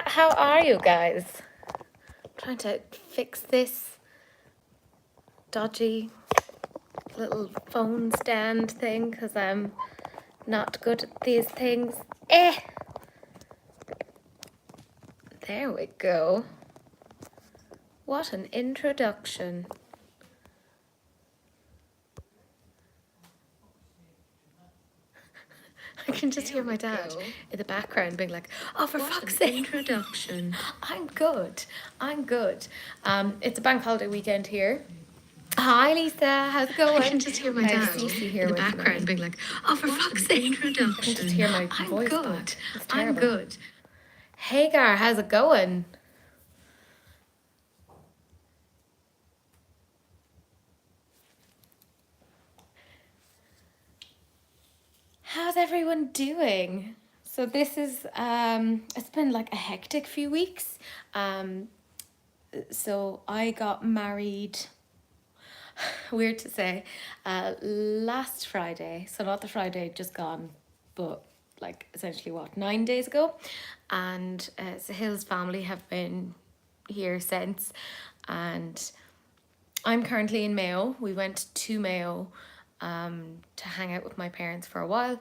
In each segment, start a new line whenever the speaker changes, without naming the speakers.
How are you guys? I'm trying to fix this dodgy little phone stand thing because I'm not good at these things. There we go. What an introduction. I can just hear my dad in the background being like, oh, for fuck's sake.
Introduction.
I'm good. It's a bank holiday weekend here. Hi, Lisa. How's it going?
I can just hear my dad in the background being like, oh, for fuck's sake. Introduction.
I can just hear my
I'm
voice
good.
back. It's
I'm
terrible.
good.
Hagar, how's it going? How's everyone doing? So this is it's been like a hectic few weeks. So I got married, weird to say, last Friday. So not the Friday just gone, but like essentially 9 days ago. And Sahil's family have been here since, and I'm currently in Mayo. We went to Mayo to hang out with my parents for a while,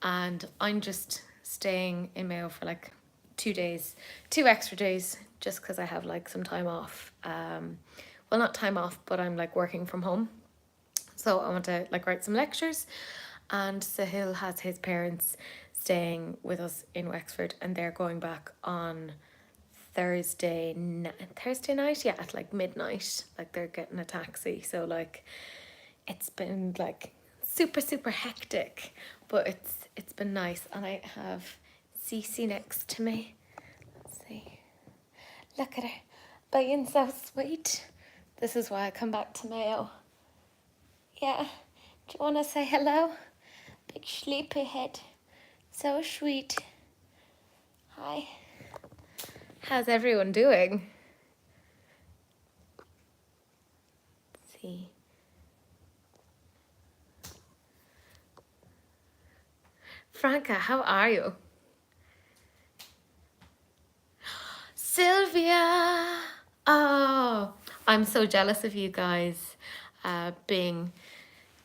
and I'm just staying in Mayo for like 2 days, 2 extra days, just because I have like some time off. Well, not time off, but I'm like working from home. So I want to like write some lectures, and Sahil has his parents staying with us in Wexford, and they're going back on Thursday night, yeah, at like midnight. Like they're getting a taxi, so like it's been like super hectic, but it's been nice. And I have Cece next to me. Let's see, look at her being so sweet. This is why I come back to Mayo. Yeah, do you want to say hello? Big sleepyhead, so sweet. Hi. How's everyone doing? Let's see. Franca, how are you? Sylvia! Oh, I'm so jealous of you guys being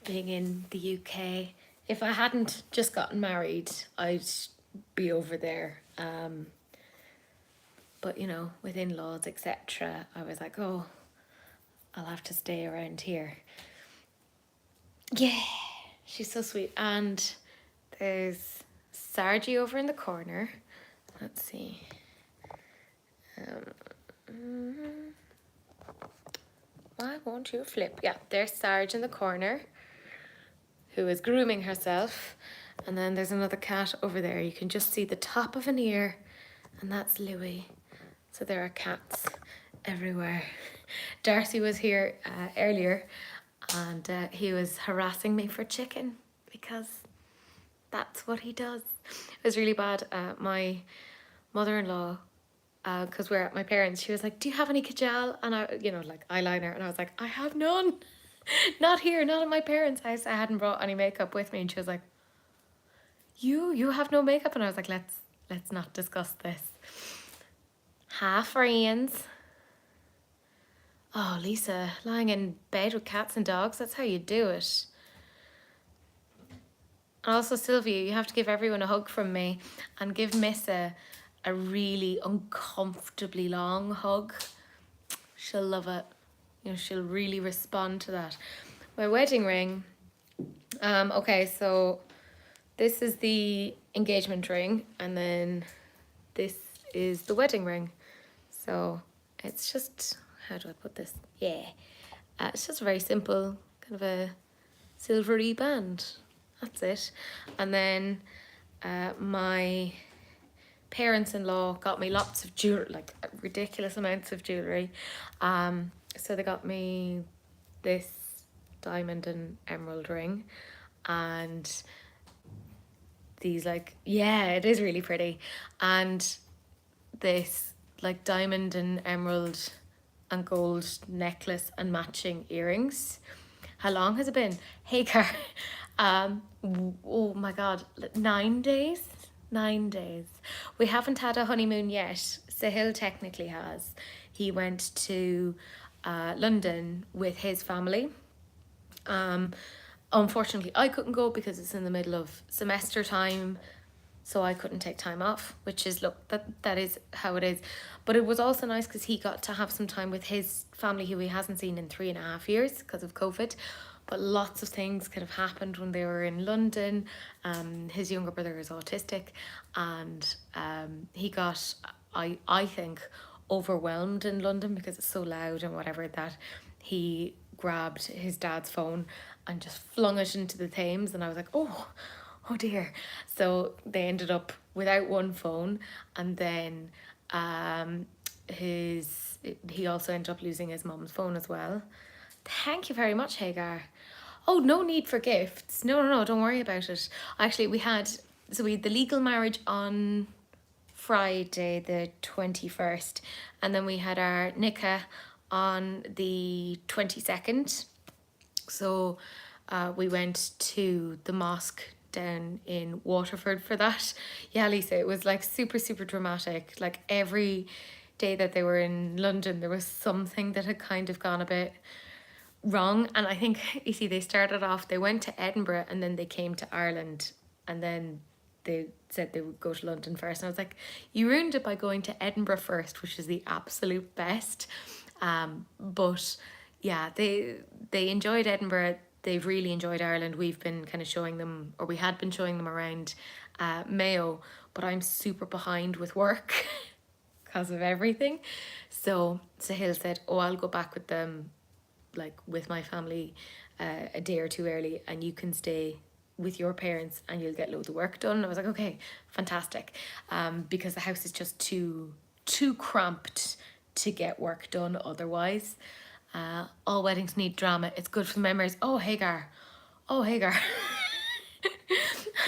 in the UK. If I hadn't just gotten married, I'd be over there. But you know, with in-laws, etc., I was like, oh, I'll have to stay around here. Yeah, she's so sweet. And there's Sargi over in the corner. Let's see. Why won't you flip? Yeah, there's Sarge in the corner, who is grooming herself. And then there's another cat over there. You can just see the top of an ear, and that's Louis. So there are cats everywhere. Darcy was here earlier, and he was harassing me for chicken because that's what he does. It was really bad. My mother-in-law, because we're at my parents', she was like, do you have any kajal? And I, you know, like eyeliner. And I was like, I have none. Not here, not at my parents' house. I hadn't brought any makeup with me. And she was like, you have no makeup? And I was like, let's not discuss this. Hi, friends. Oh, Lisa, lying in bed with cats and dogs, that's how you do it. And also, Sylvia, you have to give everyone a hug from me, and give Miss a really uncomfortably long hug. She'll love it. You know, she'll really respond to that. My wedding ring. Okay, so this is the engagement ring, and then this is the wedding ring. So it's just, how do I put this? Yeah. It's just a very simple, kind of a silvery band. That's it. And then my parents-in-law got me lots of jewelry, like ridiculous amounts of jewelry. So they got me this diamond and emerald ring, and these like, yeah, it is really pretty, and this like diamond and emerald and gold necklace and matching earrings. How long has it been? Hagar, oh my god, 9 days 9 days. We haven't had a honeymoon yet. Sahil technically has. He went to London with his family. Unfortunately, I couldn't go because it's in the middle of semester time, so I couldn't take time off, which is, look, that is how it is. But it was also nice because he got to have some time with his family who he hasn't seen in 3.5 years because of COVID. But lots of things could have happened when they were in London. His younger brother is autistic, and he got, I think, overwhelmed in London because it's so loud and whatever, that he grabbed his dad's phone and just flung it into the Thames, and I was like, oh dear. So they ended up without one phone, and then he also ended up losing his mum's phone as well. Thank you very much, Hagar. Oh, no need for gifts. No, don't worry about it. Actually, we had the legal marriage on Friday the 21st, and then we had our nikah on the 22nd. So we went to the mosque down in Waterford for that. Yeah, Lisa, it was like super, super dramatic. Like every day that they were in London, there was something that had kind of gone a bit wrong. And I think, you see, they went to Edinburgh and then they came to Ireland, and then they said they would go to London first. And I was like, you ruined it by going to Edinburgh first, which is the absolute best. But yeah, they enjoyed Edinburgh. They've really enjoyed Ireland. We've been kind of showing them, or we had been showing them around Mayo, but I'm super behind with work because of everything. So Sahil said, oh, I'll go back with them, like with my family, a day or two early, and you can stay with your parents and you'll get loads of work done. And I was like, okay, fantastic. Because the house is just too cramped to get work done otherwise. All weddings need drama. It's good for the memories. Oh, Hagar.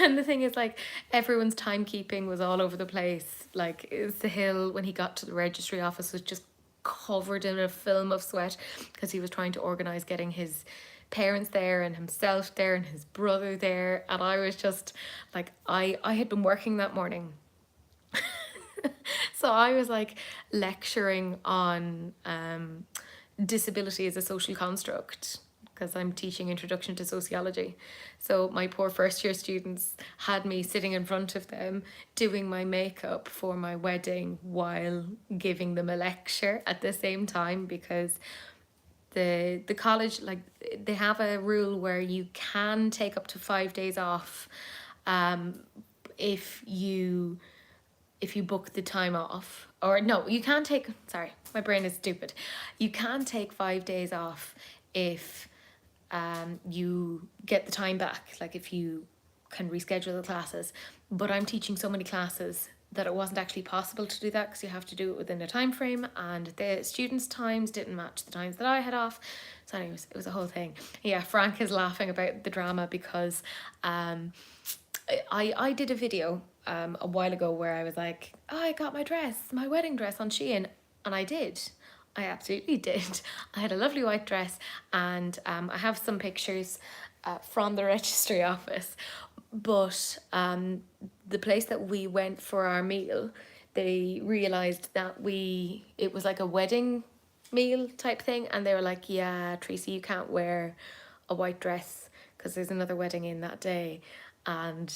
And the thing is, like, everyone's timekeeping was all over the place. Like, Sahil, when he got to the registry office, was just covered in a film of sweat because he was trying to organise getting his parents there and himself there and his brother there. And I was just like, I had been working that morning. So I was like lecturing on disability as a social construct because I'm teaching introduction to sociology. So my poor first year students had me sitting in front of them doing my makeup for my wedding while giving them a lecture at the same time, because the college, like, they have a rule where you can take up to 5 days off if you book the time off. Or no, you can't take, sorry, my brain is stupid. You can take 5 days off if you get the time back, like if you can reschedule the classes. But I'm teaching so many classes that it wasn't actually possible to do that because you have to do it within a time frame, and the students' times didn't match the times that I had off. So anyways, it was a whole thing. Yeah, Frank is laughing about the drama because I did a video a while ago where I was like, oh, I got my wedding dress on Shein, and I did. I absolutely did. I had a lovely white dress, and I have some pictures from the registry office. But the place that we went for our meal, they realised that it was like a wedding meal type thing, and they were like, yeah, Tracy, you can't wear a white dress because there's another wedding in that day, and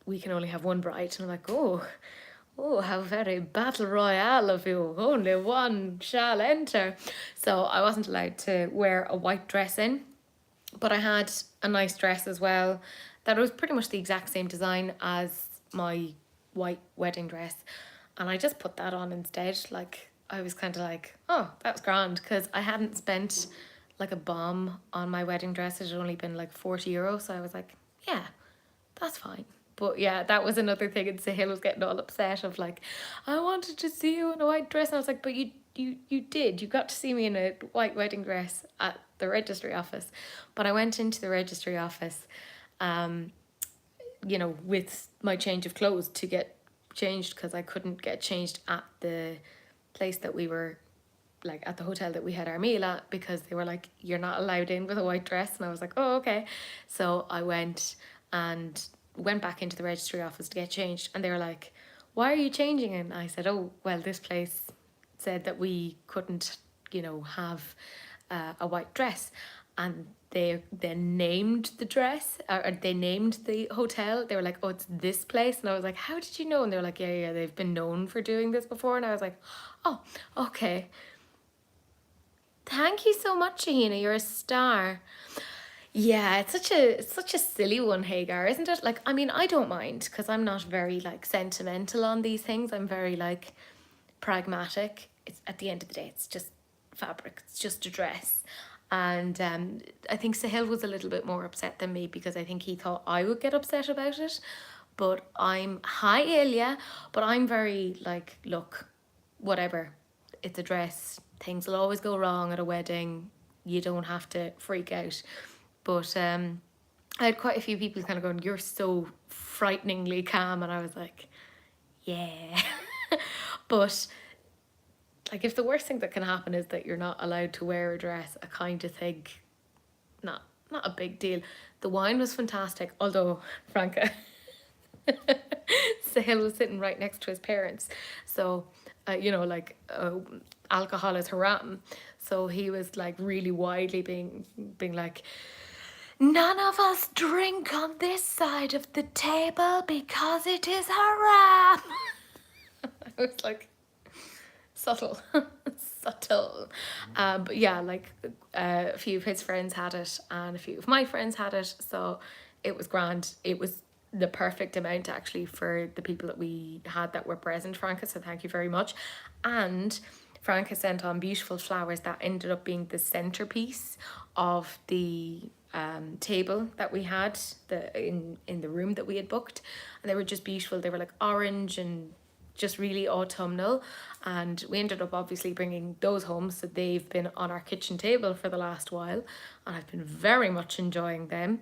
we can only have one bride. And I'm like, oh, how very battle royale of you. Only one shall enter. So I wasn't allowed to wear a white dress in, but I had a nice dress as well that was pretty much the exact same design as my white wedding dress. And I just put that on instead. Like, I was kind of like, oh, that was grand, because I hadn't spent like a bomb on my wedding dress. It had only been like €40. So I was like, yeah, that's fine. But yeah, that was another thing, and Sahil was getting all upset of like, I wanted to see you in a white dress. And I was like, but you did. You got to see me in a white wedding dress at the registry office. But I went into the registry office, with my change of clothes to get changed, because I couldn't get changed at the place that we were, like at the hotel that we had our meal at, because they were like, you're not allowed in with a white dress. And I was like, oh, okay. So I went, and went back into the registry office to get changed, and they were like, why are you changing? And I said, oh, well, this place said that we couldn't, have a white dress. And they then named the dress, or they named the hotel. They were like, oh, it's this place. And I was like, how did you know? And they were like, yeah, they've been known for doing this before. And I was like, oh, okay. Thank you so much, Shahina. You're a star. Yeah, it's such a silly one, Hagar, isn't it? Like, I mean, I don't mind because I'm not very like sentimental on these things. I'm very like pragmatic. It's at the end of the day, it's just fabric. It's just a dress. And I think Sahil was a little bit more upset than me because I think he thought I would get upset about it. But hi Ilya, but I'm very like, look, whatever. It's a dress. Things will always go wrong at a wedding. You don't have to freak out. But I had quite a few people kind of going, you're so frighteningly calm. And I was like, yeah. But like, if the worst thing that can happen is that you're not allowed to wear a dress, I kind of think, not a big deal. The wine was fantastic, although Franca, Sahil was sitting right next to his parents. So, alcohol is haram. So he was like really widely being like, none of us drink on this side of the table because it is haram. I was like, subtle. Subtle. But yeah, like a few of his friends had it and a few of my friends had it. So it was grand. It was the perfect amount actually for the people that we had that were present, Franca. So thank you very much. And Franca sent on beautiful flowers that ended up being the centerpiece of the table that we had in the room that we had booked, and they were just beautiful. They were like orange and just really autumnal, and we ended up obviously bringing those home, so they've been on our kitchen table for the last while, and I've been very much enjoying them.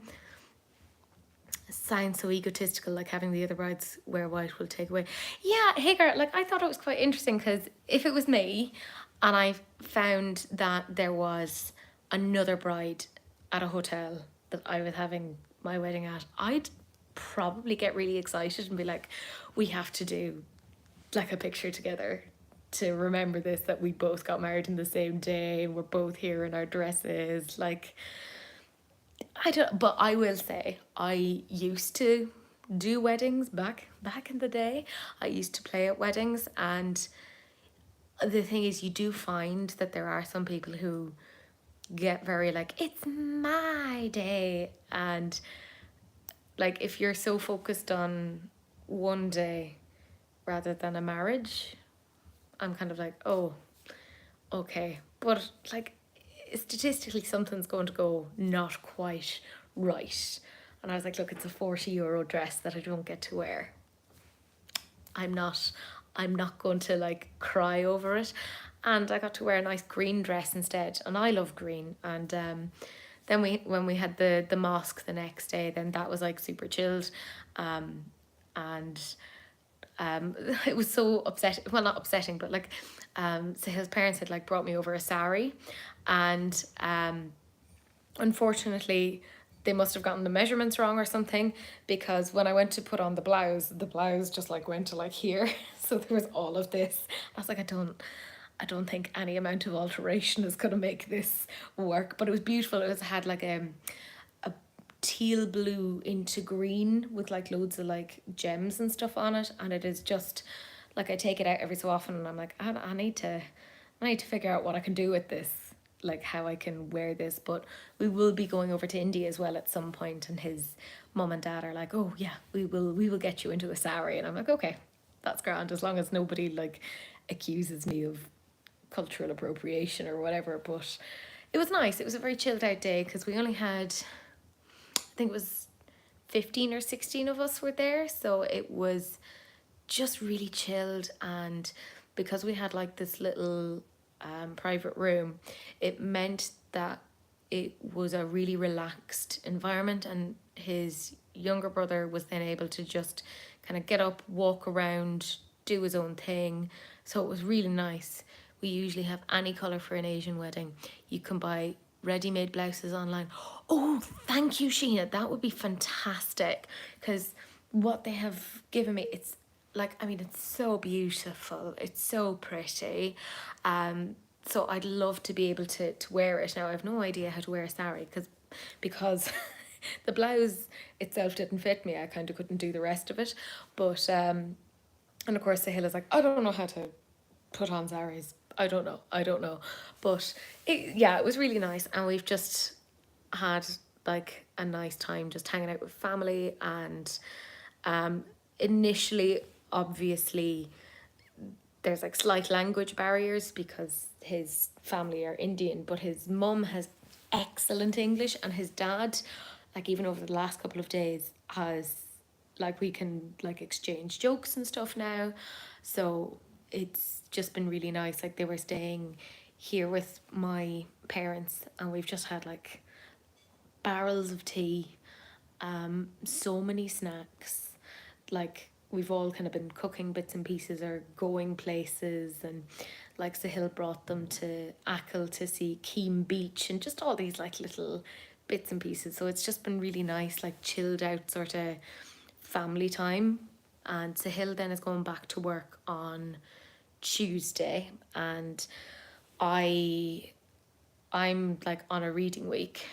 Sounds so egotistical, like having the other brides wear white will take away. Yeah, Hagar, like I thought it was quite interesting because if it was me and I found that there was another bride at a hotel that I was having my wedding at, I'd probably get really excited and be like, we have to do like a picture together to remember this, that we both got married in the same day and we're both here in our dresses. Like, but I will say I used to do weddings back in the day. I used to play at weddings, and the thing is, you do find that there are some people who get very like, it's my day, and like if you're so focused on one day rather than a marriage, I'm kind of like, oh, okay. But like statistically something's going to go not quite right. And I was like, look, it's a 40 € dress that I don't get to wear. I'm not going to like cry over it. And I got to wear a nice green dress instead, and I love green. And then when we had the mosque the next day, then that was like super chilled. And it was so upsetting, well, not upsetting, but like so his parents had like brought me over a sari, and unfortunately they must have gotten the measurements wrong or something, because when I went to put on the blouse just like went to like here. So there was all of this. I was like, I don't think any amount of alteration is gonna make this work. But it was beautiful. It had like a teal blue into green with like loads of like gems and stuff on it, and it is just like, I take it out every so often and I'm like, I need to figure out what I can do with this, like how I can wear this. But we will be going over to India as well at some point, and his mum and dad are like, oh yeah, we will get you into a sari. And I'm like, okay, that's grand, as long as nobody like accuses me of cultural appropriation or whatever. But it was nice. It was a very chilled out day because we only had, I think it was 15 or 16 of us were there, so it was just really chilled. And because we had like this little private room, it meant that it was a really relaxed environment, and his younger brother was then able to just kind of get up, walk around, do his own thing. So it was really nice. We usually have any colour for an Asian wedding. You can buy ready-made blouses online. Oh, thank you, Sheena. That would be fantastic, because what they have given me, it's like, I mean, it's so beautiful. It's so pretty. So I'd love to be able to wear it. Now, I have no idea how to wear a sari because the blouse itself didn't fit me. I kind of couldn't do the rest of it. But, and of course, Sahil is like, I don't know how to put on saris. I don't know. But it was really nice. And we've just had like a nice time just hanging out with family. And initially, obviously, there's like slight language barriers because his family are Indian, but his mum has excellent English, and his dad, like even over the last couple of days, has like we can like exchange jokes and stuff now. So it's just been really nice. Like they were staying here with my parents, and we've just had like barrels of tea, so many snacks, like we've all kind of been cooking bits and pieces or going places, and like Sahil brought them to Achill to see Keem Beach and just all these like little bits and pieces. So it's just been really nice, like chilled out sort of family time. And Sahil then is going back to work on Tuesday, and I'm like on a reading week.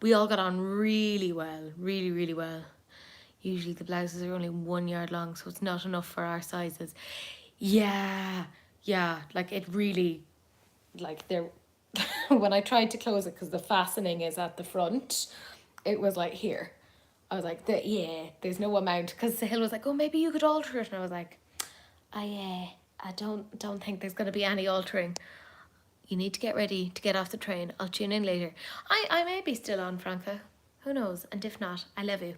We all got on really well, really well. Usually the blouses are only 1 yard long, so it's not enough for our sizes. Yeah, like it really, like there, when I tried to close it, because the fastening is at the front, it was like here. I was like, there's no amount, because Sahil was like, oh, maybe you could alter it, and I was like, I don't think there's going to be any altering. You need to get ready to get off the train. I'll tune in later. I may be still on, Franca. Who knows? And if not, I love you.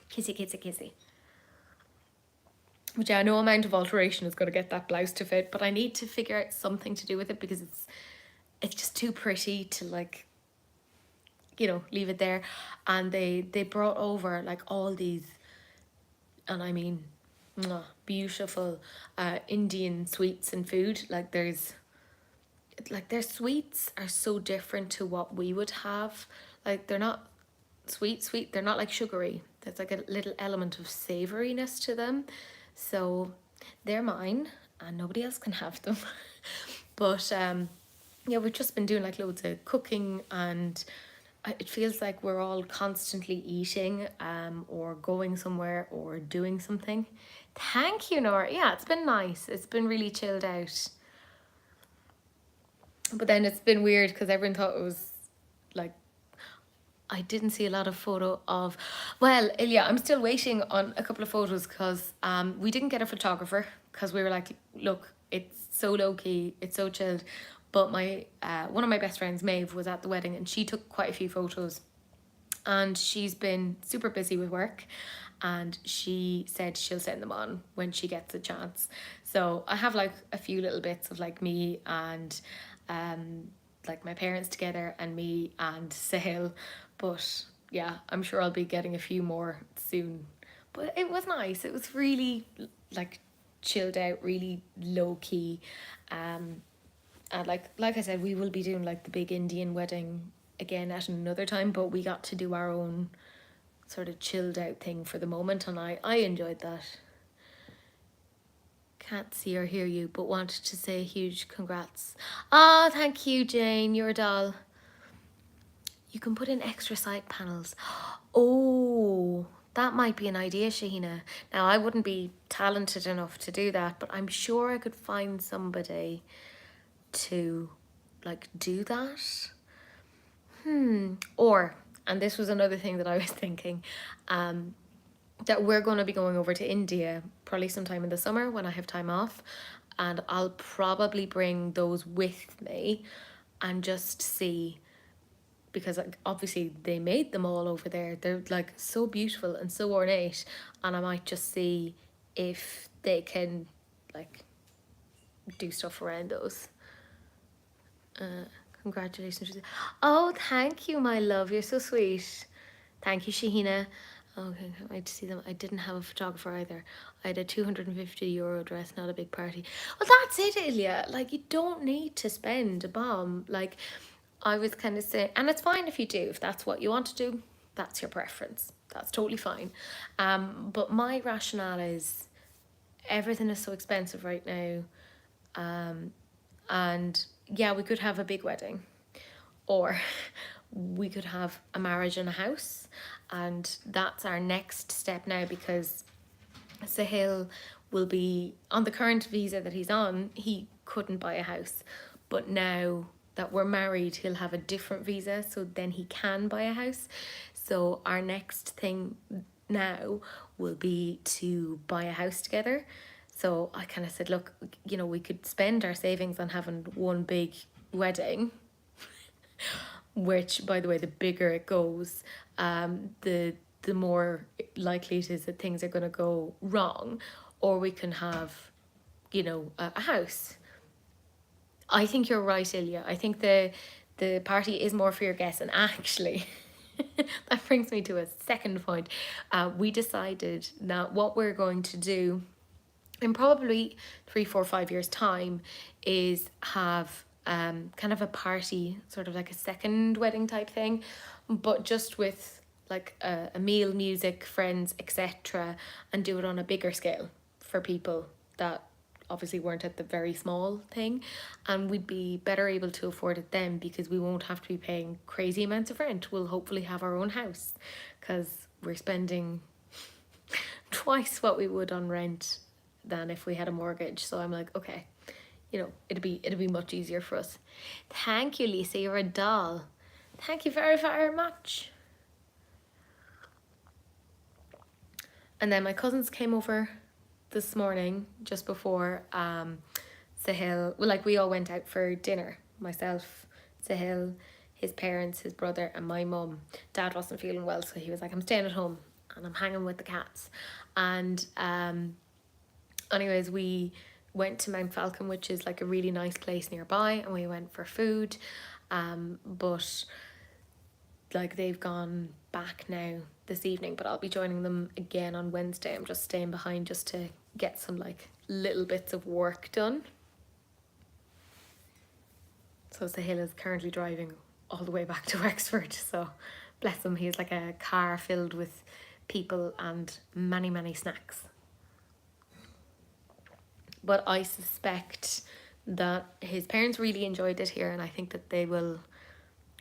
Kissy, kissy, kissy. But yeah, no amount of alteration is going to get that blouse to fit, but I need to figure out something to do with it, because it's just too pretty to like, you know, leave it there. And they brought over like all these, and I mean, beautiful Indian sweets and food. Like their sweets are so different to what we would have. Like they're not sweet, they're not like sugary. There's like a little element of savouriness to them. So they're mine and nobody else can have them. But yeah, we've just been doing like loads of cooking, and it feels like we're all constantly eating or going somewhere or doing something. Thank you, Nora. Yeah, it's been nice. It's been really chilled out. But then it's been weird because everyone thought it was like, I didn't see a lot of photo of, well, Ilya, I'm still waiting on a couple of photos, because we didn't get a photographer because we were like, look, it's so low key, it's so chilled. But my one of my best friends, Maeve, was at the wedding, and she took quite a few photos, and she's been super busy with work, and she said she'll send them on when she gets a chance. So I have like a few little bits of like me and like my parents together and me and Sahil. But yeah, I'm sure I'll be getting a few more soon. But it was nice. It was really like chilled out, really low key. And like I said, we will be doing like the big Indian wedding again at another time, but we got to do our own sort of chilled out thing for the moment, and I enjoyed that. Can't see or hear you, but wanted to say a huge congrats. Ah, thank you, Jane. You're a doll. You can put in extra side panels. Oh, that might be an idea, Shahina. Now, I wouldn't be talented enough to do that, but I'm sure I could find somebody to like do that. Or, and this was another thing that I was thinking, that we're going to be going over to India probably sometime in the summer when I have time off, and I'll probably bring those with me and just see, because like, obviously they made them all over there. They're like so beautiful and so ornate, and I might just see if they can like do stuff around those. Congratulations. Oh, thank you, my love. You're so sweet. Thank you, Shahina. Okay, can't wait to see them. I didn't have a photographer either. I had a €250 dress, not a big party. Well, that's it, Ilya. Like, you don't need to spend a bomb. Like, I was kind of saying, and it's fine if you do, if that's what you want to do, that's your preference. That's totally fine. But my rationale is everything is so expensive right now. And yeah, we could have a big wedding, or we could have a marriage in a house. And that's our next step now, because Sahil will be on the current visa that he's on, he couldn't buy a house. But now that we're married, he'll have a different visa, so then he can buy a house. So our next thing now will be to buy a house together. So I kind of said, look, you know, we could spend our savings on having one big wedding, which, by the way, the bigger it goes, the more likely it is that things are going to go wrong. Or we can have, you know, a house. I think you're right, Ilya. I think the party is more for your guests. And actually, that brings me to a second point. We decided that what we're going to do in probably 3, 4, 5 years' time is have kind of a party, sort of like a second wedding type thing, but just with like a meal, music, friends, etc., and do it on a bigger scale for people that obviously weren't at the very small thing, and we'd be better able to afford it then, because we won't have to be paying crazy amounts of rent. We'll hopefully have our own house, because we're spending twice what we would on rent than if we had a mortgage. So I'm like, okay, you know, it'd be much easier for us. Thank you, Lisa, you're a doll. Thank you very, very much. And then my cousins came over this morning, just before Sahil, well, like we all went out for dinner. Myself, Sahil, his parents, his brother, and my mum. Dad wasn't feeling well, so he was like, I'm staying at home and I'm hanging with the cats. And anyways, we went to Mount Falcon, which is like a really nice place nearby, and we went for food. But like they've gone back now this evening, but I'll be joining them again on Wednesday. I'm just staying behind just to get some like little bits of work done. So Sahil is currently driving all the way back to Wexford, so bless him, he's like a car filled with people and many, many snacks. But I suspect that his parents really enjoyed it here, and I think that they will,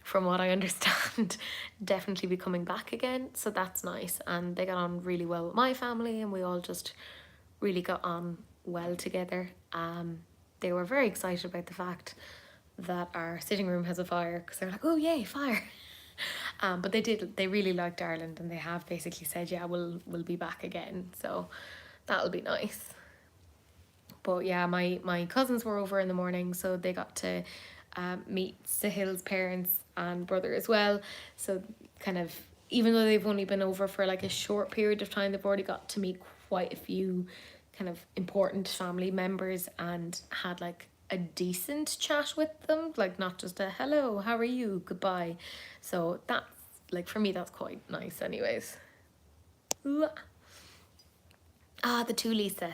from what I understand, definitely be coming back again. So that's nice. And they got on really well with my family, and we all just really got on well together. They were very excited about the fact that our sitting room has a fire, because they're like, oh yay, fire. But they really liked Ireland, and they have basically said, yeah, we'll be back again. So that'll be nice. But yeah, my cousins were over in the morning, so they got to meet Sahil's parents and brother as well. So kind of, even though they've only been over for like a short period of time, they've already got to meet quite a few kind of important family members, and had like a decent chat with them, like not just a hello, how are you, goodbye. So that's, like, for me, that's quite nice anyways. Ooh. The two Lisas.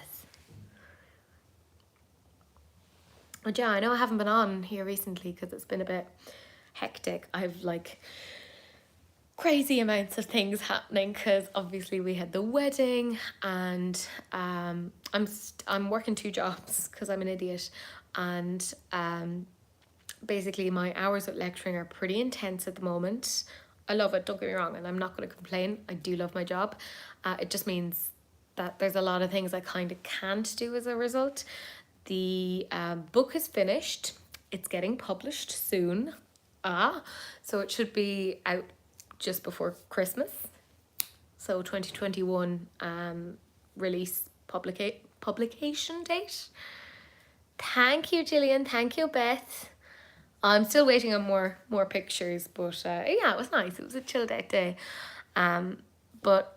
But yeah, I know I haven't been on here recently because it's been a bit hectic. I've like crazy amounts of things happening, because obviously we had the wedding, and I'm working 2 jobs because I'm an idiot, and basically my hours with lecturing are pretty intense at the moment. I love it, don't get me wrong, and I'm not going to complain. I do love my job. It just means that there's a lot of things I kind of can't do as a result. The book is finished. It's getting published soon. So it should be out just before Christmas. So 2021 release publication date. Thank you, Gillian. Thank you, Beth. I'm still waiting on more pictures, but yeah, it was nice. It was a chilled out day. But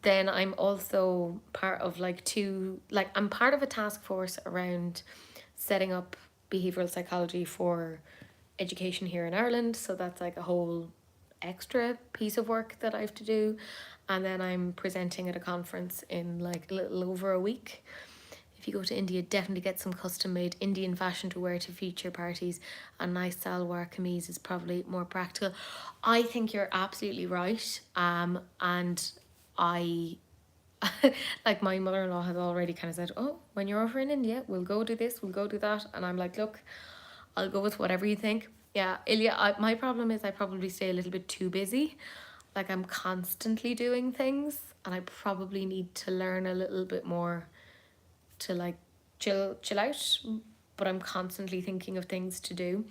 then I'm also part of I'm part of a task force around setting up behavioural psychology for education here in Ireland. So that's like a whole extra piece of work that I have to do. And then I'm presenting at a conference in like a little over a week if you go to India, definitely get some custom made Indian fashion to wear to feature parties. A nice salwar kameez is probably more practical. I think you're absolutely right. And I like my mother-in-law has already kind of said, oh, when you're over in India, we'll go do this, we'll go do that. And I'm like, look, I'll go with whatever you think. Yeah, Ilya, my problem is I probably stay a little bit too busy. Like I'm constantly doing things, and I probably need to learn a little bit more to like chill out. But I'm constantly thinking of things to do.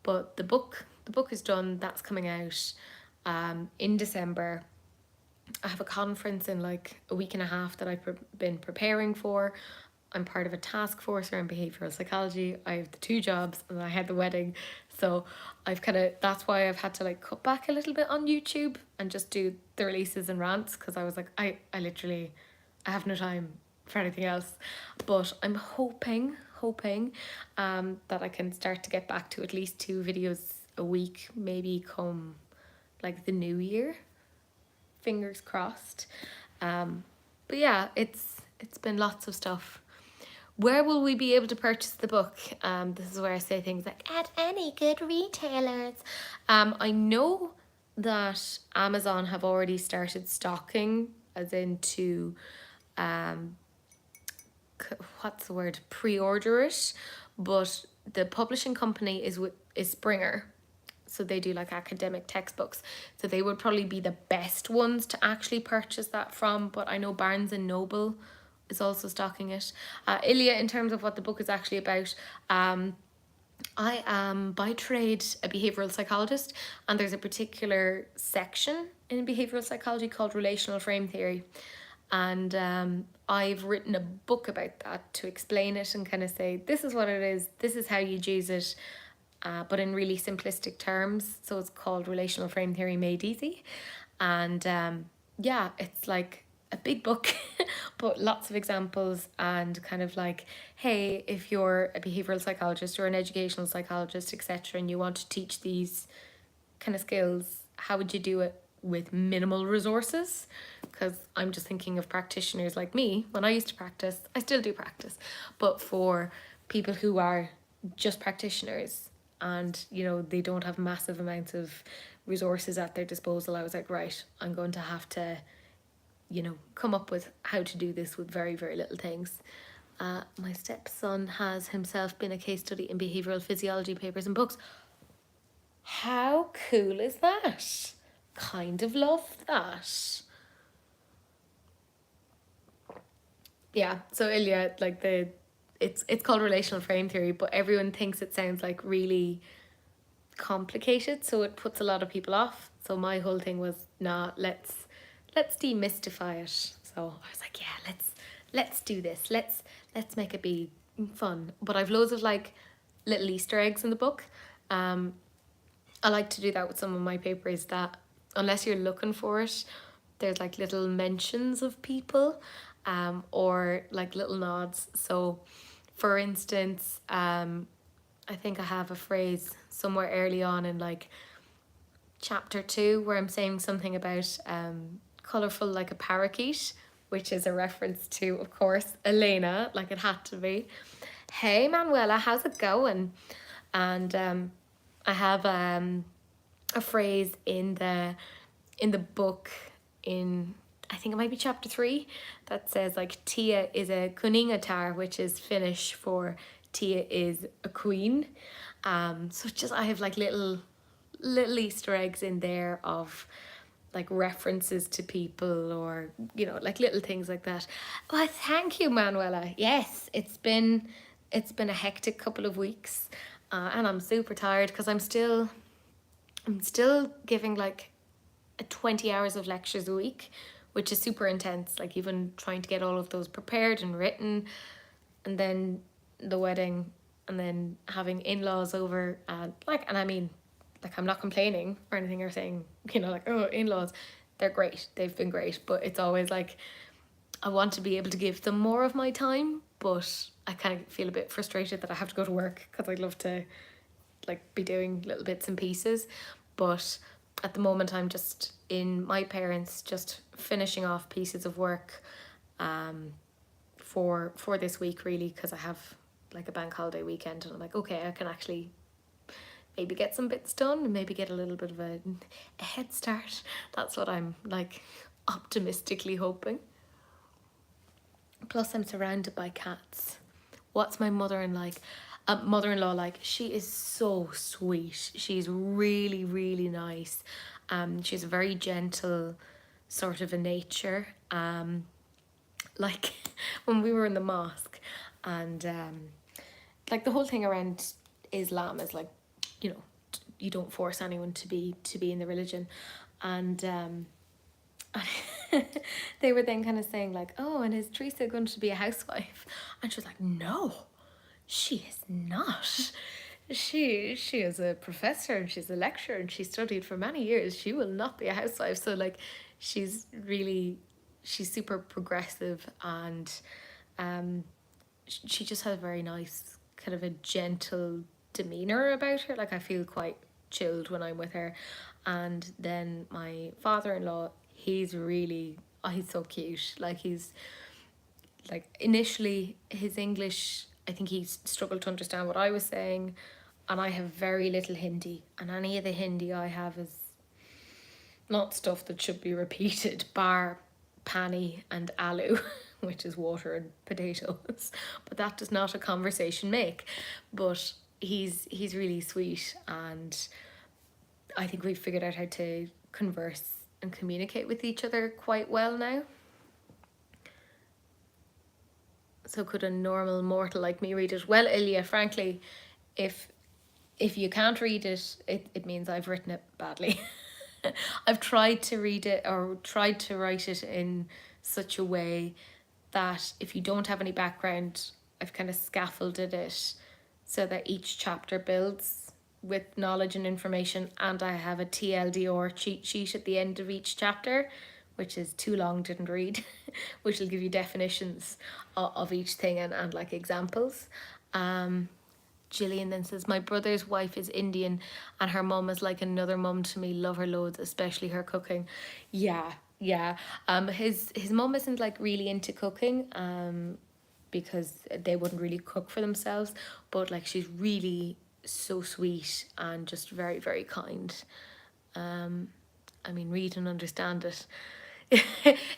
But the book is done. That's coming out in December. I have a conference in like a week and a half that I've been preparing for. I'm part of a task force around behavioral psychology. I have the 2 jobs and I had the wedding. So I've kind of, that's why I've had to like cut back a little bit on YouTube and just do the releases and rants, because I was like, I literally, I have no time for anything else. But I'm hoping that I can start to get back to at least 2 videos a week, maybe come like the new year. Fingers crossed. But yeah, it's been lots of stuff. Where will we be able to purchase the book? This is where I say things like, at any good retailers. I know that Amazon have already started stocking, as in to, what's the word, pre-order it. But the publishing company is Springer. So they do like academic textbooks. So they would probably be the best ones to actually purchase that from. But I know Barnes and Noble is also stocking it. Ilya, in terms of what the book is actually about, I am by trade a behavioral psychologist, and there's a particular section in behavioral psychology called relational frame theory. And I've written a book about that to explain it and kind of say, this is what it is, this is how you'd use it, but in really simplistic terms. So it's called Relational Frame Theory Made Easy. And yeah, it's like a big book, but lots of examples and kind of like, hey, if you're a behavioral psychologist or an educational psychologist, etc., and you want to teach these kind of skills, how would you do it with minimal resources? Because I'm just thinking of practitioners like me. When I used to practice, I still do practice, but for people who are just practitioners and they don't have massive amounts of resources at their disposal, I was like, right, I'm going to have to come up with how to do this with very, very little things. My stepson has himself been a case study in behavioural physiology papers and books. How cool is that? Kind of love that. Yeah, so Ilya, like it's called relational frame theory, but everyone thinks it sounds like really complicated, so it puts a lot of people off. So my whole thing was, nah, let's demystify it. So I was like, yeah, let's do this. Let's make it be fun. But I've loads of like little Easter eggs in the book. I like to do that with some of my papers, that unless you're looking for it, there's like little mentions of people, or like little nods. So for instance, I think I have a phrase somewhere early on in like chapter 2 where I'm saying something about colourful like a parakeet, which is a reference to, of course, Elena, like it had to be. Hey Manuela, how's it going? And I have a phrase in the book, in I think it might be chapter 3, that says like Tia is a kuningatar, which is Finnish for Tia is a queen. So just I have like little Easter eggs in there of like references to people, or like little things like that. Well, thank you, Manuela. Yes, it's been a hectic couple of weeks, and I'm super tired because I'm still giving like 20 hours of lectures a week, which is super intense. Like even trying to get all of those prepared and written, and then the wedding, and then having in-laws over, and I mean, like I'm not complaining or anything or saying, like, oh, in-laws, they're great, they've been great, but it's always like I want to be able to give them more of my time, but I kind of feel a bit frustrated that I have to go to work because I'd love to like be doing little bits and pieces. But at the moment I'm just in my parents, just finishing off pieces of work for this week really, because I have like a bank holiday weekend, and I'm like, okay, I can actually maybe get some bits done and maybe get a little bit of a head start. That's what I'm like optimistically hoping. Plus I'm surrounded by cats. What's my mother-in-law like? She is so sweet. She's really, really nice. She's a very gentle sort of a nature. Like when we were in the mosque, and like the whole thing around Islam is like, you know, you don't force anyone to be in the religion, and they were then kind of saying like, oh, and is Teresa going to be a housewife? And she was like, no, she is not. She is a professor and she's a lecturer and she studied for many years. She will not be a housewife. So like, she's super progressive, and she just has a very nice kind of a gentle demeanor about her. Like I feel quite chilled when I'm with her. And then my father-in-law, he's so cute. Like he's like, initially his English, I think he struggled to understand what I was saying, and I have very little Hindi, and any of the Hindi I have is not stuff that should be repeated, bar pani and aloo, which is water and potatoes. But that does not a conversation make. But he's really sweet, and I think we've figured out how to converse and communicate with each other quite well now. So could a normal mortal like me read it? Well, Ilya, frankly, if you can't read it, it means I've written it badly. I've tried to read it or tried to write it in such a way that if you don't have any background, I've kind of scaffolded it so that each chapter builds with knowledge and information, and I have a TLDR cheat sheet at the end of each chapter, which is too long, didn't read, which will give you definitions of each thing and like examples. Gillian then says, my brother's wife is Indian and her mum is like another mum to me. Love her loads, especially her cooking. Yeah. His mum isn't like really into cooking, because they wouldn't really cook for themselves, but like she's really so sweet and just very, very kind. I mean, read and understand it.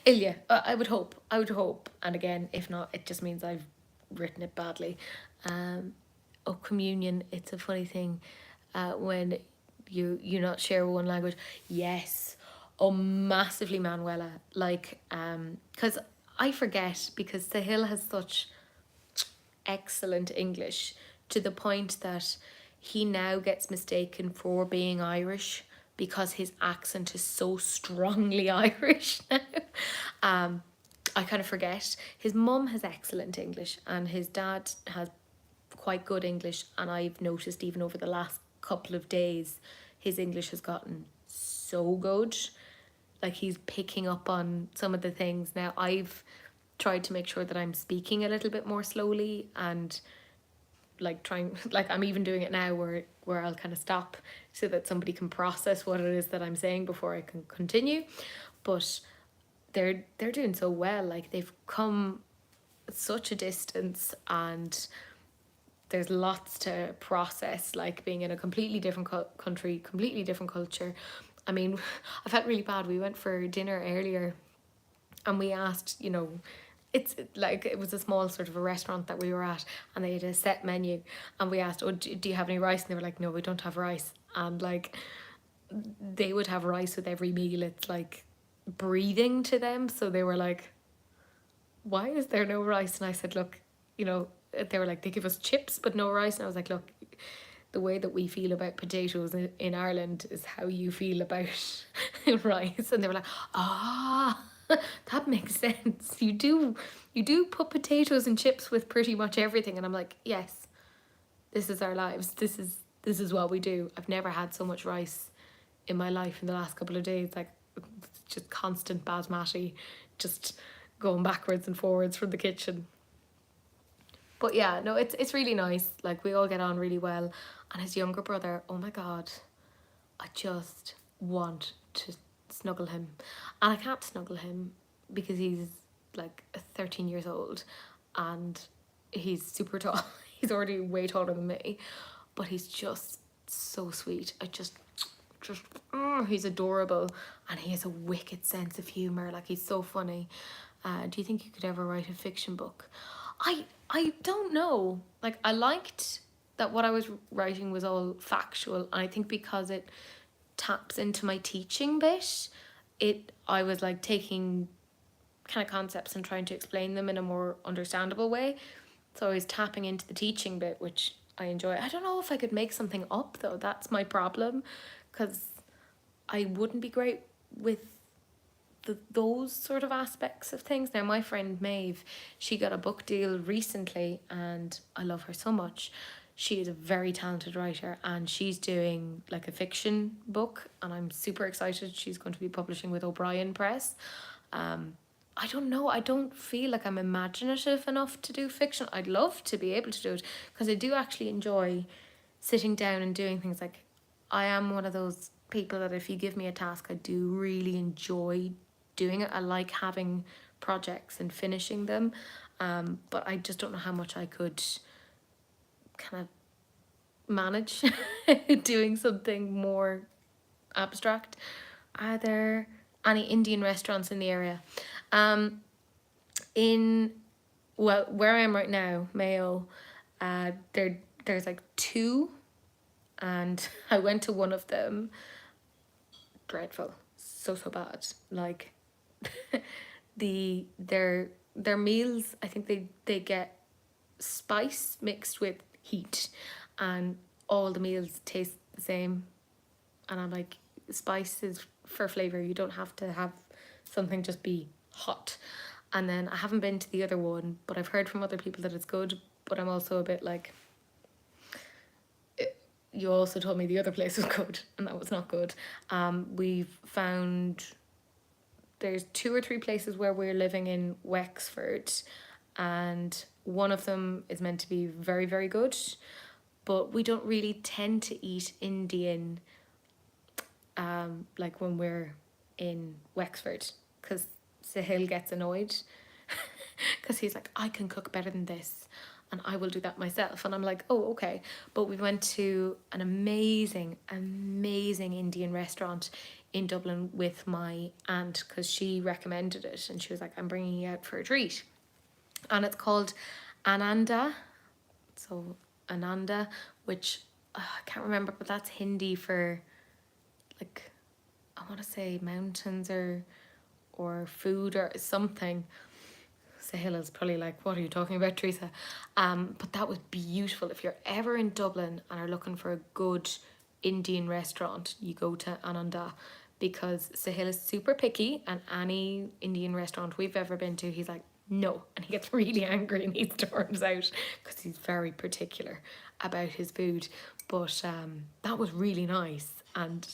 Ilya, I would hope. And again, if not, it just means I've written it badly. Communion, it's a funny thing when you not share one language. Yes. Massively, Manuela. Like, because I forget, because Sahil has such excellent English to the point that he now gets mistaken for being Irish because his accent is so strongly Irish now. I kind of forget. His mum has excellent English and his dad has quite good English, and I've noticed even over the last couple of days his English has gotten so good. Like he's picking up on some of the things. Now I've tried to make sure that I'm speaking a little bit more slowly, and like trying, like I'm even doing it now where I'll kind of stop so that somebody can process what it is that I'm saying before I can continue. But they're doing so well. Like they've come such a distance, and there's lots to process, like being in a completely different country, completely different culture. I mean, I felt really bad. We went for dinner earlier and we asked, you know, it's like, it was a small sort of a restaurant that we were at, and they had a set menu, and we asked, oh, do you have any rice? And they were like, no, we don't have rice. And like, they would have rice with every meal. It's like breathing to them. So they were like, why is there no rice? And I said, look, you know, they were like, they give us chips but no rice. And I was like, look, the way that we feel about potatoes in Ireland is how you feel about rice. And they were like, that makes sense. You do put potatoes and chips with pretty much everything. And I'm like, yes, this is our lives. This is what we do. I've never had so much rice in my life in the last couple of days. Like, just constant basmati, just going backwards and forwards from the kitchen. But yeah, no, it's really nice. Like, we all get on really well. And his younger brother, oh my God, I just want to snuggle him. And I can't snuggle him because he's like 13 years old. and he's super tall. He's already way taller than me, but he's just so sweet. He's adorable, and he has a wicked sense of humor. Like, he's so funny. Do you think you could ever write a fiction book? I don't know. Like, I liked that what I was writing was all factual, and I think because it taps into my teaching bit, I was like taking kind of concepts and trying to explain them in a more understandable way. So I was tapping into the teaching bit, which I enjoy. I don't know if I could make something up though. That's my problem, because I wouldn't be great with those sort of aspects of things. Now, my friend Maeve, she got a book deal recently, and I love her so much. She is a very talented writer, and she's doing like a fiction book, and I'm super excited. She's going to be publishing with O'Brien Press. I don't know. I don't feel like I'm imaginative enough to do fiction. I'd love to be able to do it, because I do actually enjoy sitting down and doing things. Like, I am one of those people that if you give me a task, I do really enjoy doing it. I like having projects and finishing them, but I just don't know how much I could kind of manage doing something more abstract. Are there any Indian restaurants in the area? Where I am right now, Mayo, there's like two, and I went to one of them. Dreadful, so bad. Like, their meals, I think they get spice mixed with heat, and all the meals taste the same. And I'm like, spice is for flavor. You don't have to have something just be hot. And then I haven't been to the other one, but I've heard from other people that it's good. But I'm also a bit like, you also told me the other place was good, and that was not good. We've found there's 2 or 3 places where we're living in Wexford, and one of them is meant to be very, very good, but we don't really tend to eat Indian like when we're in Wexford, because Sahil gets annoyed because he's like, I can cook better than this, and I will do that myself. And I'm like, oh, okay. But we went to an amazing Indian restaurant in Dublin with my aunt, because she recommended it, and she was like, I'm bringing you out for a treat. And it's called Ananda. So Ananda, which I can't remember, but that's Hindi for, like, I want to say mountains or food or something. Sahil is probably like, what are you talking about, Teresa? But that was beautiful. If you're ever in Dublin and are looking for a good Indian restaurant, you go to Ananda, because Sahil is super picky, and any Indian restaurant we've ever been to, he's like, no. And he gets really angry and he storms out, because he's very particular about his food. But that was really nice, and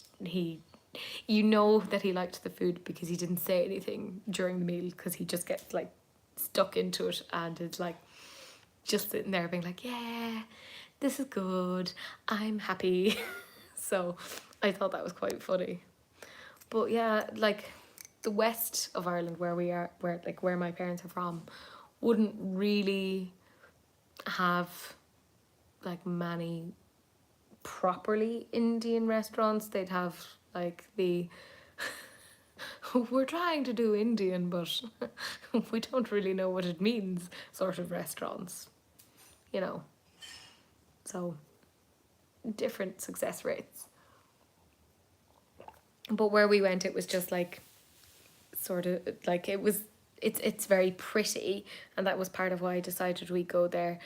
you know that he liked the food because he didn't say anything during the meal, because he just gets like stuck into it, and it's like just sitting there being like, yeah, this is good, I'm happy. So I thought that was quite funny. But yeah, like the west of Ireland, where my parents are from, wouldn't really have like many properly Indian restaurants. They'd have like the we're trying to do Indian, but we don't really know what it means sort of restaurants, you know. So different success rates. But where we went, it was just like sort of like it's very pretty, and that was part of why I decided we'd go there.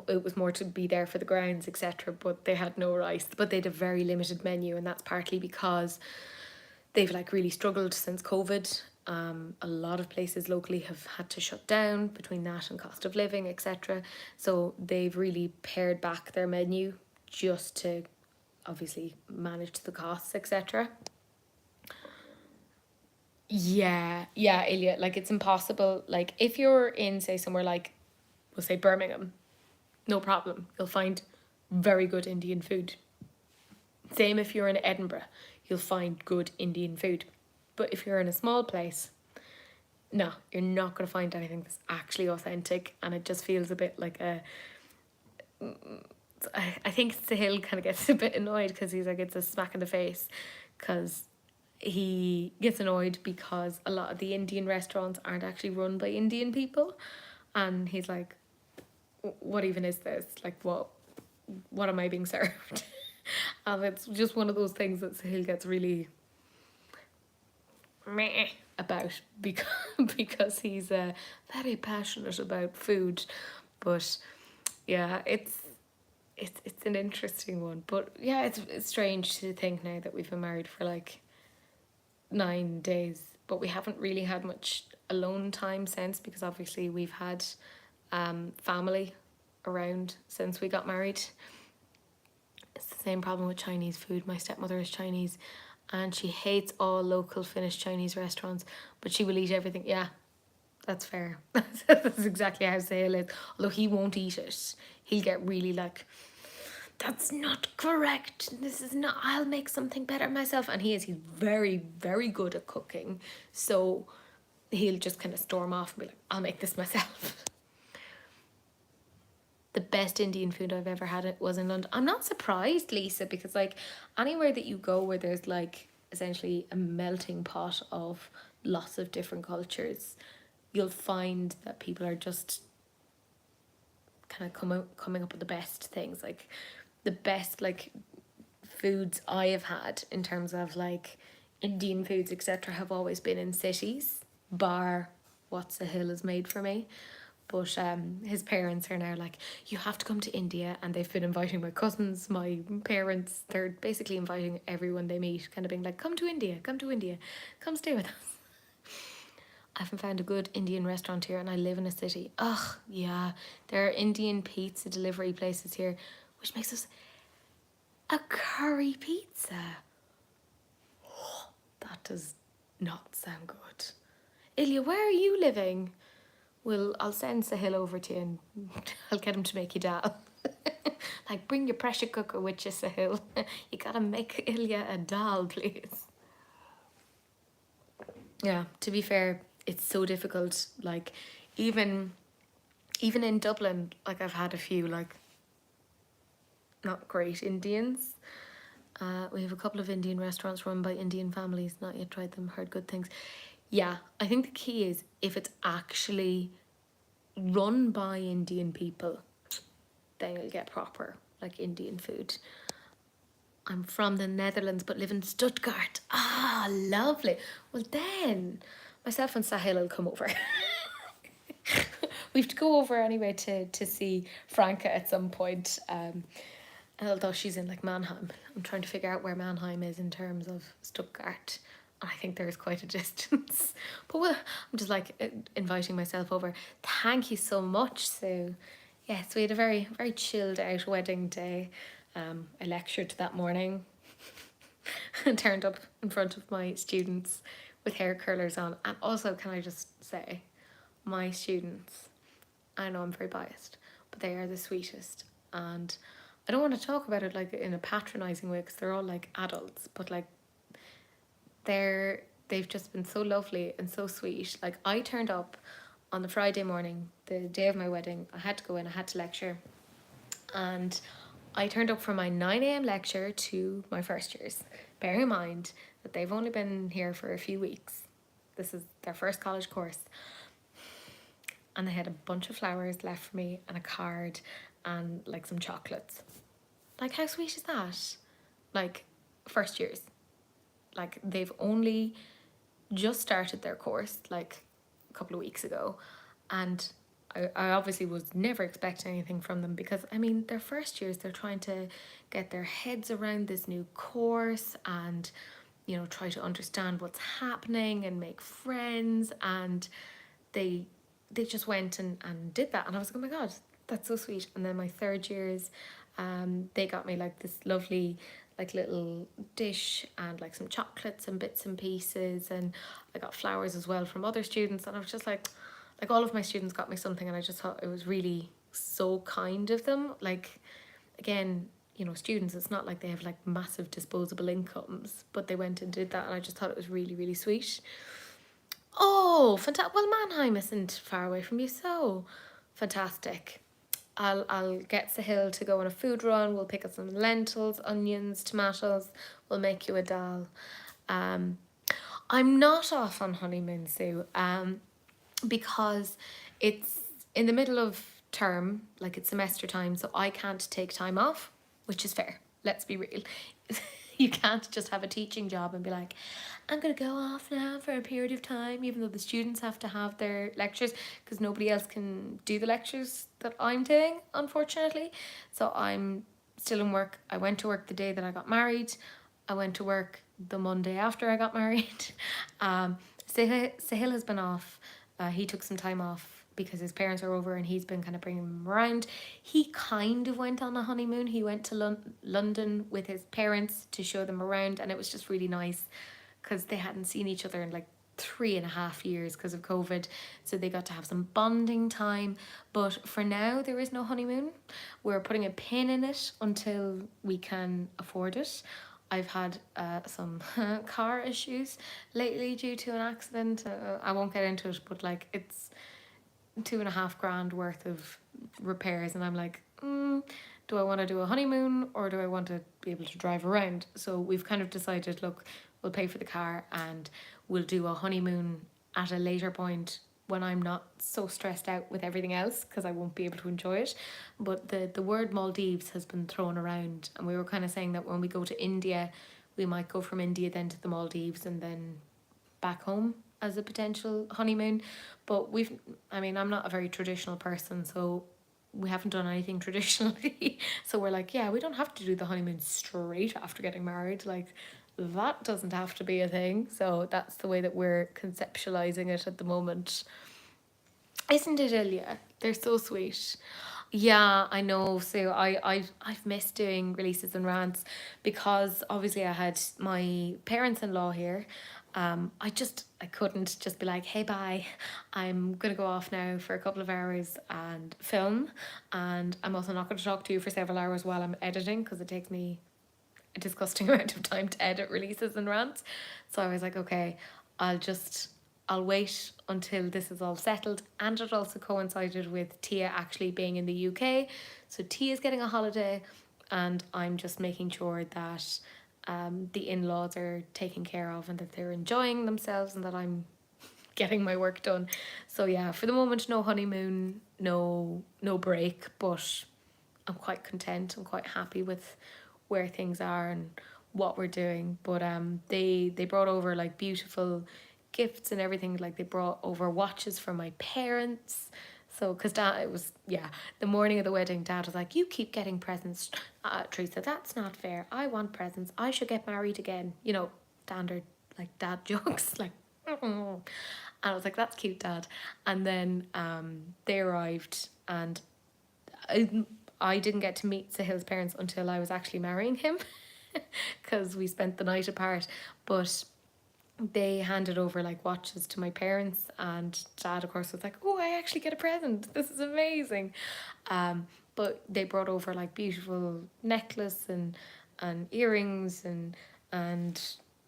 It was more to be there for the grounds, etc. But they had no rice, but they had a very limited menu, and that's partly because they've like really struggled since COVID. A lot of places locally have had to shut down between that and cost of living, etc. So they've really pared back their menu just to obviously manage the costs, etc. Yeah, Ilya, like it's impossible. Like if you're in, say, somewhere like, we'll say Birmingham, no problem. You'll find very good Indian food. Same if you're in Edinburgh, you'll find good Indian food. But if you're in a small place, no, you're not going to find anything that's actually authentic, and it just feels a bit like a. I think Sahil kind of gets a bit annoyed because he's like, it's a smack in the face, because he gets annoyed because a lot of the Indian restaurants aren't actually run by Indian people, and he's like, what even is this? Like, what am I being served? And it's just one of those things that Sahil gets really meh about, because he's very passionate about food. But yeah, it's an interesting one. But yeah, it's strange to think now that we've been married for like 9 days, but we haven't really had much alone time since, because obviously we've had family around since we got married. It's the same problem with Chinese food. My stepmother is Chinese, and she hates all local Finnish Chinese restaurants, but she will eat everything. Yeah, that's fair. That's exactly how Sahil is. Although he won't eat it, he'll get really like, that's not correct. This is not, I'll make something better myself. And he's very, very good at cooking. So he'll just kind of storm off and be like, I'll make this myself. The best Indian food I've ever had was in London. I'm not surprised, Lisa, because like anywhere that you go where there's like essentially a melting pot of lots of different cultures, you'll find that people are just kind of coming up with the best things. Like the best like foods I have had in terms of like Indian foods, etc., have always been in cities, bar what Sahil has made for me. But his parents are now like, you have to come to India, and they've been inviting my cousins, my parents. They're basically inviting everyone they meet, kind of being like, come to India, come to India, come stay with us. I haven't found a good Indian restaurant here, and I live in a city. Ugh, yeah, there are Indian pizza delivery places here, which makes us a curry pizza. Oh, that does not sound good. Ilya, where are you living? Well, I'll send Sahil over to you, and I'll get him to make you dal. Like, bring your pressure cooker with you, Sahil. You gotta make Ilya a dal, please. Yeah, to be fair, it's so difficult. Like, even in Dublin, like I've had a few like not great Indians. We have a couple of Indian restaurants run by Indian families. Not yet tried them, heard good things. Yeah, I think the key is if it's actually run by Indian people, then you'll get proper like Indian food. I'm from the Netherlands but live in Stuttgart. Ah, lovely. Well then, myself and Sahil will come over. We have to go over anyway to see Franca at some point. Although she's in like Mannheim. I'm trying to figure out where Mannheim is in terms of Stuttgart. I think there is quite a distance. But well, I'm just like inviting myself over. Thank you so much, Sue. Yes, we had a very, very chilled out wedding day. I lectured that morning and turned up in front of my students with hair curlers on. And also, can I just say, my students, I know I'm very biased, but they are the sweetest. And I don't want to talk about it like in a patronising way, because they're all like adults, but like they've just been so lovely and so sweet. Like I turned up on the Friday morning, the day of my wedding. I had to go in, I had to lecture, and I turned up for my 9 a.m. lecture to my first years, bearing in mind that they've only been here for a few weeks. This is their first college course. And they had a bunch of flowers left for me and a card and like some chocolates. Like, how sweet is that? Like, first years. Like, they've only just started their course like a couple of weeks ago. And I obviously was never expecting anything from them, because I mean, they're first years, they're trying to get their heads around this new course and, you know, try to understand what's happening and make friends. And they just went and did that, and I was like, oh my god, that's so sweet. And then my third years, they got me like this lovely like little dish and like some chocolates and bits and pieces, and I got flowers as well from other students. And I was just like all of my students got me something, and I just thought it was really so kind of them. Like, again, you know, students, it's not like they have like massive disposable incomes, but they went and did that, and I just thought it was really, really sweet. Oh, fantastic. Well, Mannheim isn't far away from you, so fantastic. I'll get Sahil to go on a food run. We'll pick up some lentils, onions, tomatoes. We'll make you a dal. Um, I'm not off on honeymoon, Sue. Because it's in the middle of term, like it's semester time, so I can't take time off, which is fair. Let's be real. You can't just have a teaching job and be like, I'm going to go off now for a period of time, even though the students have to have their lectures, because nobody else can do the lectures that I'm doing, unfortunately. So I'm still in work. I went to work the day that I got married. I went to work the Monday after I got married. Sahil has been off. He took some time off because his parents are over and he's been kind of bringing him around. He kind of went on a honeymoon. He went to London with his parents to show them around, and it was just really nice because they hadn't seen each other in like 3.5 years because of COVID. So they got to have some bonding time. But for now, there is no honeymoon. We're putting a pin in it until we can afford it. I've had some car issues lately due to an accident. I won't get into it, but like it's 2.5 grand worth of repairs, and I'm like, do I want to do a honeymoon or do I want to be able to drive around? So we've kind of decided, look, we'll pay for the car and we'll do a honeymoon at a later point when I'm not so stressed out with everything else, because I won't be able to enjoy it. But the word Maldives has been thrown around, and we were kind of saying that when we go to India, we might go from India then to the Maldives and then back home as a potential honeymoon. But I'm not a very traditional person, so we haven't done anything traditionally. So we're like, yeah, we don't have to do the honeymoon straight after getting married. Like, that doesn't have to be a thing. So that's the way that we're conceptualizing it at the moment. Isn't it, Ilya? They're so sweet. Yeah, I know. So I've missed doing releases and rants because obviously I had my parents-in-law here. I couldn't just be like, hey, bye. I'm gonna go off now for a couple of hours and film, and I'm also not gonna talk to you for several hours while I'm editing because it takes me a disgusting amount of time to edit releases and rants. So I was like, okay, I'll just I'll wait until this is all settled. And it also coincided with Tia actually being in the UK. So Tia's getting a holiday, and I'm just making sure that the in-laws are taken care of and that they're enjoying themselves and that I'm getting my work done. So yeah, for the moment, no honeymoon, no break, but I'm quite content. I'm quite happy with where things are and what we're doing. But they brought over like beautiful gifts and everything. Like they brought over watches for my parents. So, because Dad, it was, yeah, the morning of the wedding, Dad was like, you keep getting presents, Teresa, that's not fair. I want presents. I should get married again. You know, standard, like, dad jokes. Like, and I was like, that's cute, Dad. And then they arrived, and I didn't get to meet Sahil's parents until I was actually marrying him because we spent the night apart. But they handed over like watches to my parents, and Dad of course was like, oh, I actually get a present, this is amazing. But they brought over like beautiful necklace and earrings, and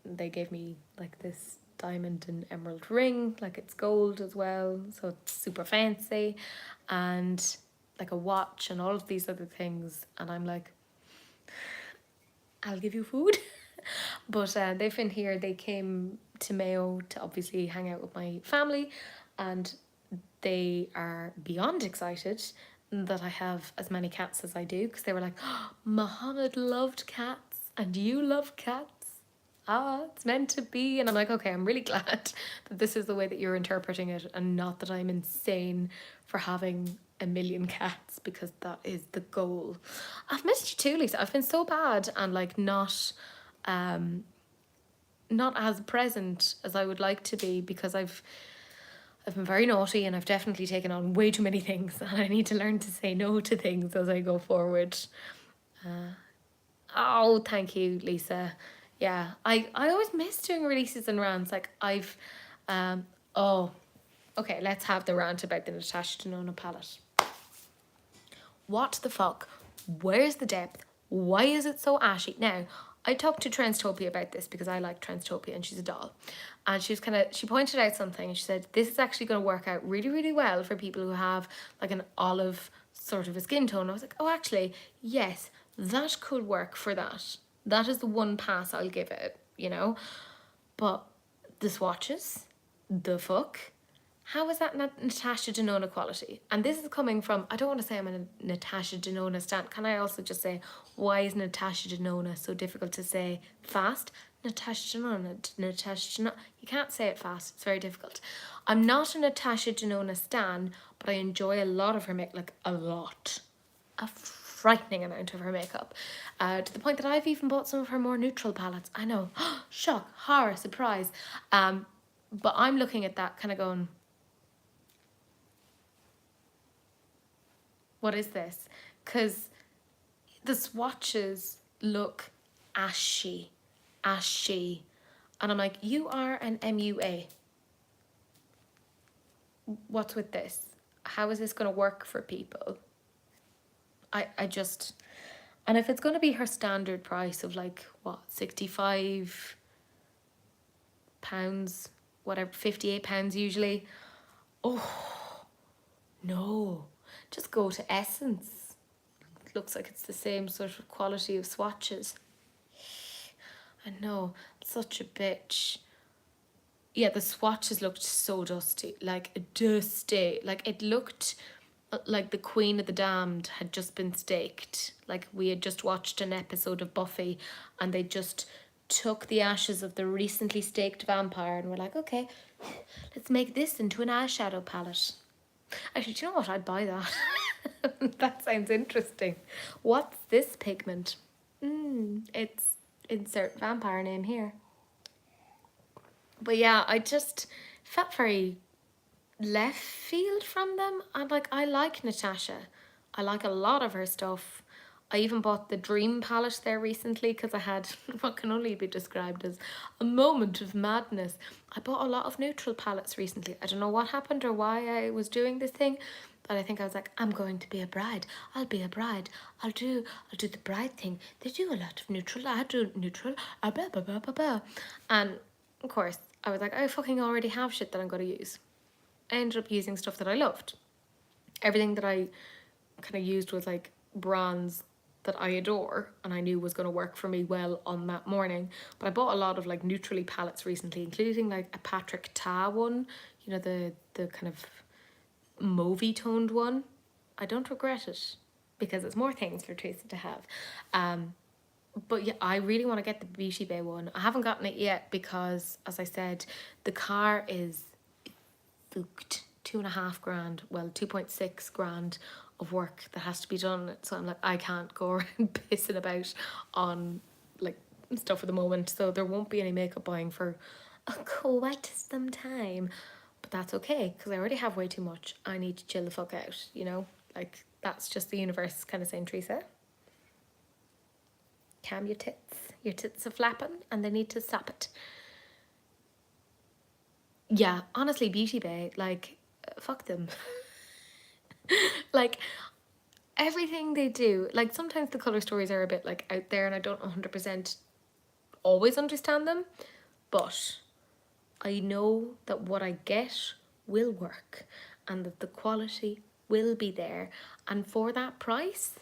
they gave me like this diamond and emerald ring, like it's gold as well, so it's super fancy, and like a watch and all of these other things. And I'm like, I'll give you food. But they've been here. They came to Mayo to obviously hang out with my family, and they are beyond excited that I have as many cats as I do, because they were like, oh, Mohammed loved cats and you love cats. Ah, it's meant to be. And I'm like, okay, I'm really glad that this is the way that you're interpreting it, and not that I'm insane for having a million cats, because that is the goal. I've missed you too, Lisa. I've been so bad and like not as present as I would like to be, because I've been very naughty and I've definitely taken on way too many things, and I need to learn to say no to things as I go forward. Oh, thank you, Lisa. Yeah, I always miss doing releases and rants. Like oh, okay, let's have the rant about the Natasha Denona palette. What the fuck? Where's the depth? Why is it so ashy? Now, I talked to Transtopia about this because I like Transtopia and she's a doll. And she pointed out something and she said, this is actually going to work out really, really well for people who have like an olive sort of a skin tone. I was like, oh, actually, yes, that could work for that. That is the one pass I'll give it, you know? But the swatches, the fuck? How is that not Natasha Denona quality? And this is coming from, I don't want to say I'm a Natasha Denona stan. Can I also just say, why is Natasha Denona so difficult to say fast? Natasha Denona. You can't say it fast. It's very difficult. I'm not a Natasha Denona stan, but I enjoy a lot of her makeup, like a lot. A frightening amount of her makeup. To the point that I've even bought some of her more neutral palettes. I know. Shock, horror, surprise. But I'm looking at that kind of going, what is this? Because the swatches look ashy. And I'm like, you are an MUA. What's with this? How is this going to work for people? I just... And if it's going to be her standard price of like, what, £65, whatever, £58 usually. Oh, no. Just go to Essence. It looks like it's the same sort of quality of swatches. I know, such a bitch. Yeah, the swatches looked so dusty, like dusty. Like it looked like the Queen of the Damned had just been staked. Like we had just watched an episode of Buffy and they just took the ashes of the recently staked vampire and were like, okay, let's make this into an eyeshadow palette. Actually, do you know what? I'd buy that. That sounds interesting. What's this pigment? It's insert vampire name here. But yeah, I just felt very left field from them. I'm like, I like Natasha. I like a lot of her stuff. I even bought the Dream palette there recently because I had what can only be described as a moment of madness. I bought a lot of neutral palettes recently. I don't know what happened or why I was doing this thing, but I think I was like, I'm going to be a bride. I'll be a bride. I'll do the bride thing. They do a lot of neutral. I do neutral. Blah, blah, blah, blah, blah. And of course, I was like, I fucking already have shit that I'm going to use. I ended up using stuff that I loved. Everything that I kind of used was like bronze that I adore and I knew was going to work for me well on that morning. But I bought a lot of like neutrally palettes recently, including like a Patrick Ta one, you know, the kind of mauvey toned one. I don't regret it because it's more things for Teresa to have. But yeah, I really want to get the Beauty Bay one. I haven't gotten it yet because, as I said, the car is booked. 2.5 grand, well, 2.6 grand of work that has to be done. So I'm like, I can't go around pissing about on like stuff at the moment. So there won't be any makeup buying for quite some time. But that's okay because I already have way too much. I need to chill the fuck out, you know? Like, that's just the universe kind of saying, Teresa, calm your tits. Your tits are flapping and they need to stop it. Yeah, honestly, Beauty Bay, like, fuck them. Like, everything they do, like, sometimes the colour stories are a bit, like, out there and I don't 100% always understand them, but I know that what I get will work and that the quality will be there. And for that price,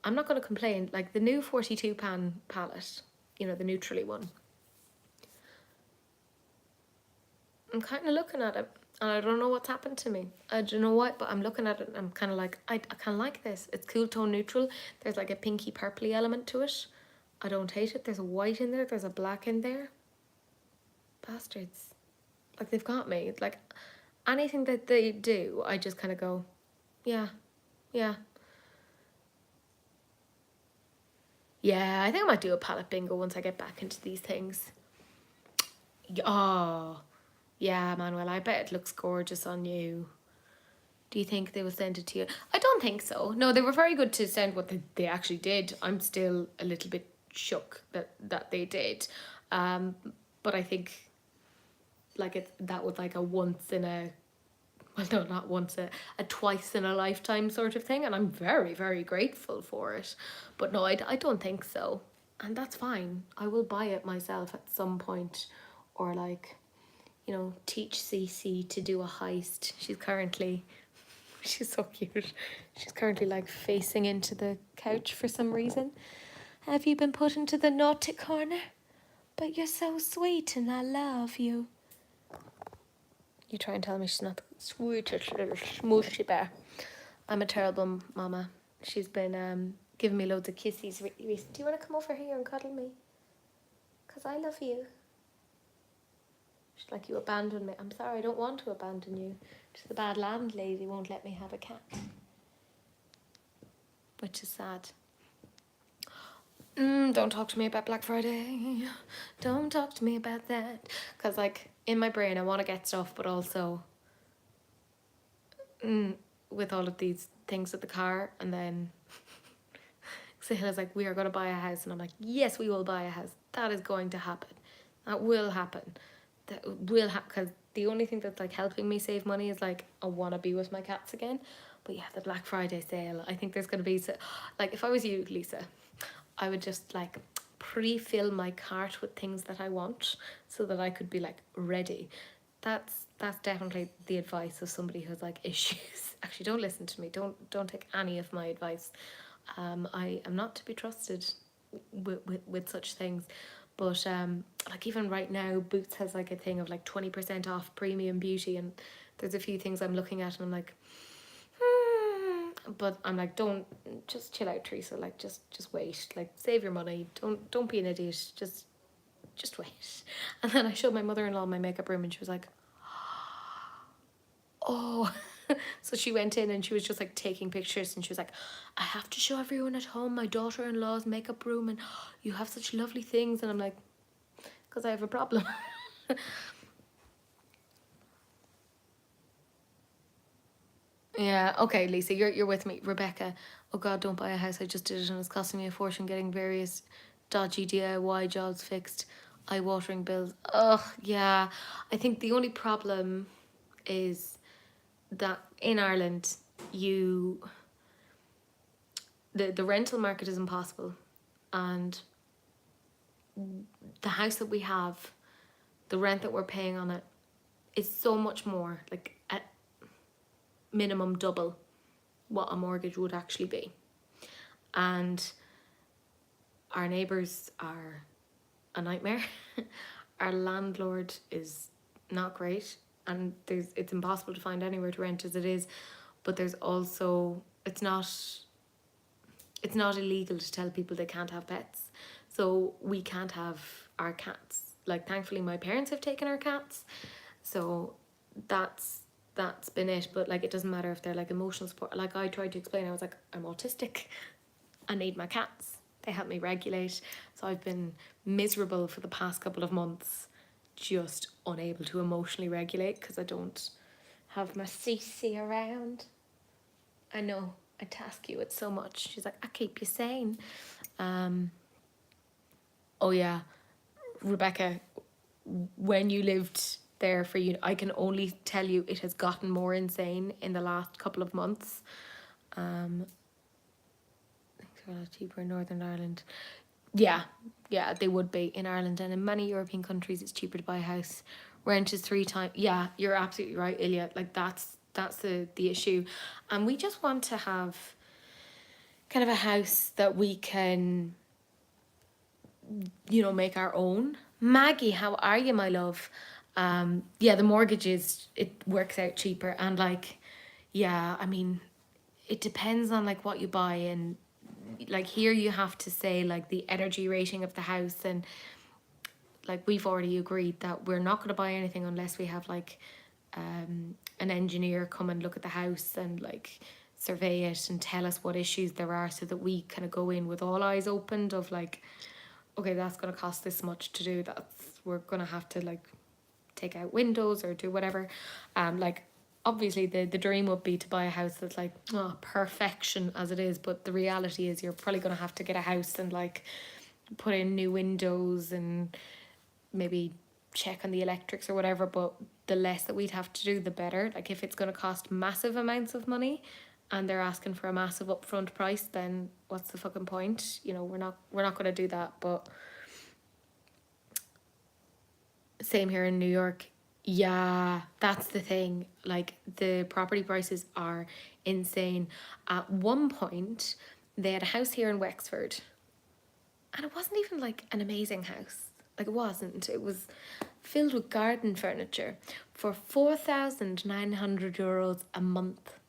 I'm not going to complain. Like, the new 42 pan palette, you know, the neutrally one, I'm kind of looking at it and I don't know what's happened to me. I don't know what, but I'm looking at it and I'm kind of like, I kind of like this. It's cool tone neutral. There's like a pinky purpley element to it. I don't hate it. There's a white in there. There's a black in there. Bastards. Like, they've got me. Like, anything that they do, I just kind of go, yeah, yeah. Yeah, I think I might do a palette bingo once I get back into these things. Oh, yeah, Manuel, I bet it looks gorgeous on you. Do you think they will send it to you? I don't think so. No, they were very good to send what they actually did. I'm still a little bit shook that they did. But I think like that was like a once in a, well, no, not once, a twice in a lifetime sort of thing. And I'm very, very grateful for it. But no, I don't think so. And that's fine. I will buy it myself at some point, or like, you know, teach Cece to do a heist. She's so cute. She's currently like facing into the couch for some reason. Have you been put into the naughty corner? But you're so sweet and I love you. You try and tell me she's not the sweetest little smooshy bear. I'm a terrible mama. She's been giving me loads of kisses. Do you want to come over here and cuddle me? Because I love you. She's like, you abandoned me. I'm sorry, I don't want to abandon you. Just the bad landlady won't let me have a cat. Which is sad. Don't talk to me about Black Friday. Don't talk to me about that. Because, like, in my brain, I want to get stuff, but also with all of these things with the car. And then Sahila's like, we are going to buy a house. And I'm like, yes, we will buy a house. That is going to happen. That will happen. That will happen. Because the only thing that's, like, helping me save money is, like, I want to be with my cats again. But yeah, the Black Friday sale, I think there's going to be... Like, if I was you, Lisa, I would just, like, pre-fill my cart with things that I want so that I could be, like, ready. That's definitely the advice of somebody who has, like, issues. Actually, don't listen to me. Don't take any of my advice. I am not to be trusted with such things. But like, even right now, Boots has, like, a thing of, like, 20% off premium beauty, and there's a few things I'm looking at and I'm like, but I'm like, don't, just chill out, Teresa. Like, just wait. Like, save your money. Don't be an idiot. Just wait. And then I showed my mother-in-law my makeup room, and she was like, oh. So she went in and she was just, like, taking pictures, and she was like, I have to show everyone at home my daughter-in-law's makeup room, and you have such lovely things. And I'm like, because I have a problem. Yeah, okay, Lisa, you're with me. Rebecca, oh God, don't buy a house. I just did it and it's costing me a fortune getting various dodgy DIY jobs fixed. Eye-watering bills. Ugh, yeah. I think the only problem is that in Ireland, the rental market is impossible, and the house that we have, the rent that we're paying on it is so much more, like, at minimum double what a mortgage would actually be. And our neighbours are a nightmare. Our landlord is not great, and it's impossible to find anywhere to rent as it is. But there's also, it's not illegal to tell people they can't have pets. So we can't have our cats. Like, thankfully my parents have taken our cats, so that's been it. But, like, it doesn't matter if they're, like, emotional support. Like, I tried to explain, I was like, I'm autistic, I need my cats, they help me regulate. So I've been miserable for the past couple of months, just unable to emotionally regulate because I don't have my Cece around. I know, I task you with so much. She's like, I keep you sane. Oh yeah, Rebecca, when you lived there for you, I can only tell you it has gotten more insane in the last couple of months. Things are a lot cheaper in Northern Ireland. Yeah, they would be in Ireland, and in many European countries it's cheaper to buy a house. Rent is 3 times. Yeah, you're absolutely right, Ilya. Like, that's the issue, and we just want to have kind of a house that we can, you know, make our own. Maggie, how are you, my love? Yeah, the mortgages, it works out cheaper, and, like, yeah, I mean, it depends on, like, what you buy, and, like, here you have to say, like, the energy rating of the house, and, like, we've already agreed that we're not going to buy anything unless we have, like, an engineer come and look at the house and, like, survey it and tell us what issues there are, so that we kind of go in with all eyes opened of, like, okay, that's going to cost this much to do, we're going to have to, like, take out windows or do whatever. Like, obviously the dream would be to buy a house that's, like, perfection as it is, but the reality is you're probably going to have to get a house and, like, put in new windows and maybe check on the electrics or whatever. But the less that we'd have to do, the better. Like, if it's going to cost massive amounts of money, and they're asking for a massive upfront price, then what's the fucking point? You know, we're not going to do that. But same here in New York. Yeah, that's the thing. Like, the property prices are insane. At one point, they had a house here in Wexford, and it wasn't even like an amazing house. Like, it wasn't. It was filled with garden furniture for €4,900 a month.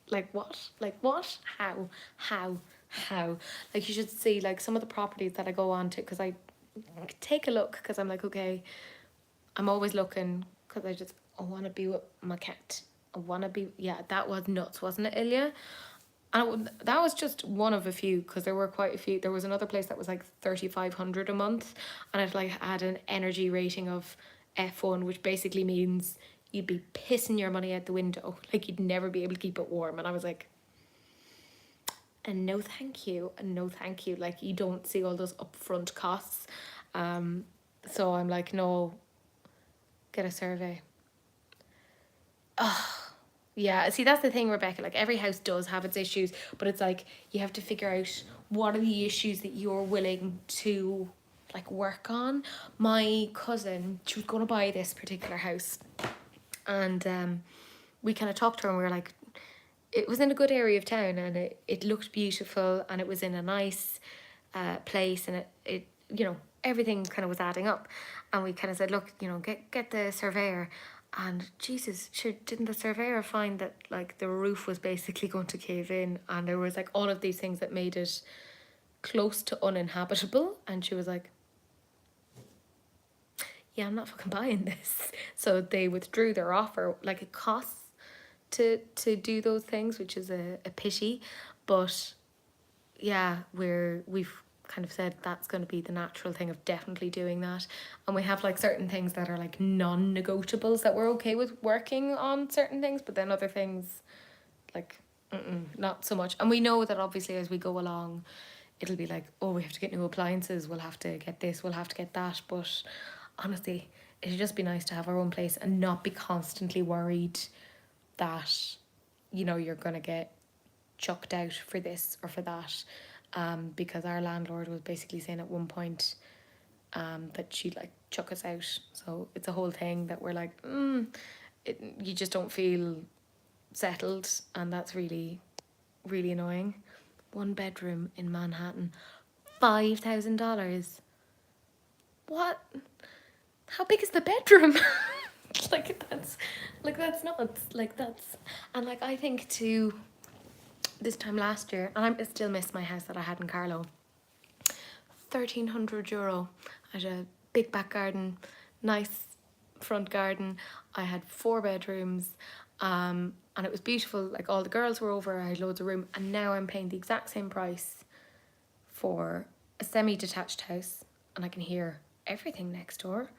Like, what? Like, what? How? How? How? Like, you should see, like, some of the properties that I go on to, because I take a look, because I'm like, okay, I'm always looking, because I want to be with my cat. I want to be, yeah, that was nuts, wasn't it, Ilya? And that was just one of a few, because there were quite a few. There was another place that was like 3,500 a month, and it like had an energy rating of F1, which basically means you'd be pissing your money out the window. Like, you'd never be able to keep it warm. And I was like, and no thank you, and no thank you. Like, you don't see all those upfront costs. So I'm like, no, get a survey. Yeah, see, that's the thing, Rebecca. Like, every house does have its issues, but it's like you have to figure out what are the issues that you're willing to like work on. My cousin, she was going to buy this particular house, and we kind of talked to her, and we were like, it was in a good area of town, and it looked beautiful, and it was in a nice place, and it you know, everything kind of was adding up, and we kind of said, look, you know, get the surveyor. And Jesus, sure, didn't the surveyor find that like the roof was basically going to cave in, and there was like all of these things that made it close to uninhabitable? And she was like, yeah, I'm not fucking buying this. So they withdrew their offer. Like, it costs to do those things, which is a pity. But yeah, we've kind of said that's going to be the natural thing of definitely doing that. And we have like certain things that are like non-negotiables, that we're okay with working on certain things, but then other things like not so much. And we know that obviously as we go along, it'll be like, oh, we have to get new appliances, we'll have to get this, we'll have to get that. But honestly, it'd just be nice to have our own place and not be constantly worried that, you know, you're going to get chucked out for this or for that. Because our landlord was basically saying at one point that she'd like chuck us out. So it's a whole thing that we're like, you just don't feel settled, and that's really, really annoying. One bedroom in Manhattan, $5,000. What? How big is the bedroom? That's nuts. Like, that's, and like, I think too, this time last year, and I still miss my house that I had in Carlow. €1,300. I had a big back garden, nice front garden. I had 4 bedrooms, and it was beautiful. Like, all the girls were over, I had loads of room, and now I'm paying the exact same price for a semi-detached house, and I can hear everything next door,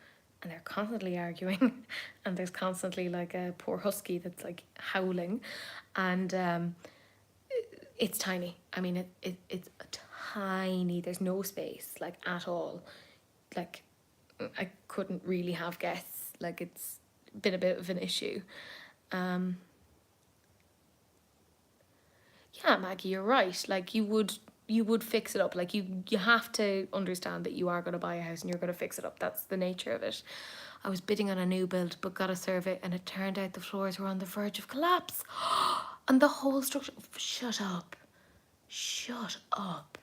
and they're constantly arguing, and there's constantly like a poor husky that's like howling, and it's tiny. I mean, it's tiny. There's no space like at all. Like, I couldn't really have guests. Like, it's been a bit of an issue. Um, yeah, Maggie, you're right. Like, you would fix it up. Like, you have to understand that you are going to buy a house and you're going to fix it up. That's the nature of it. I was bidding on a new build but got a survey, and it turned out the floors were on the verge of collapse. And the whole structure, shut up. Shut up.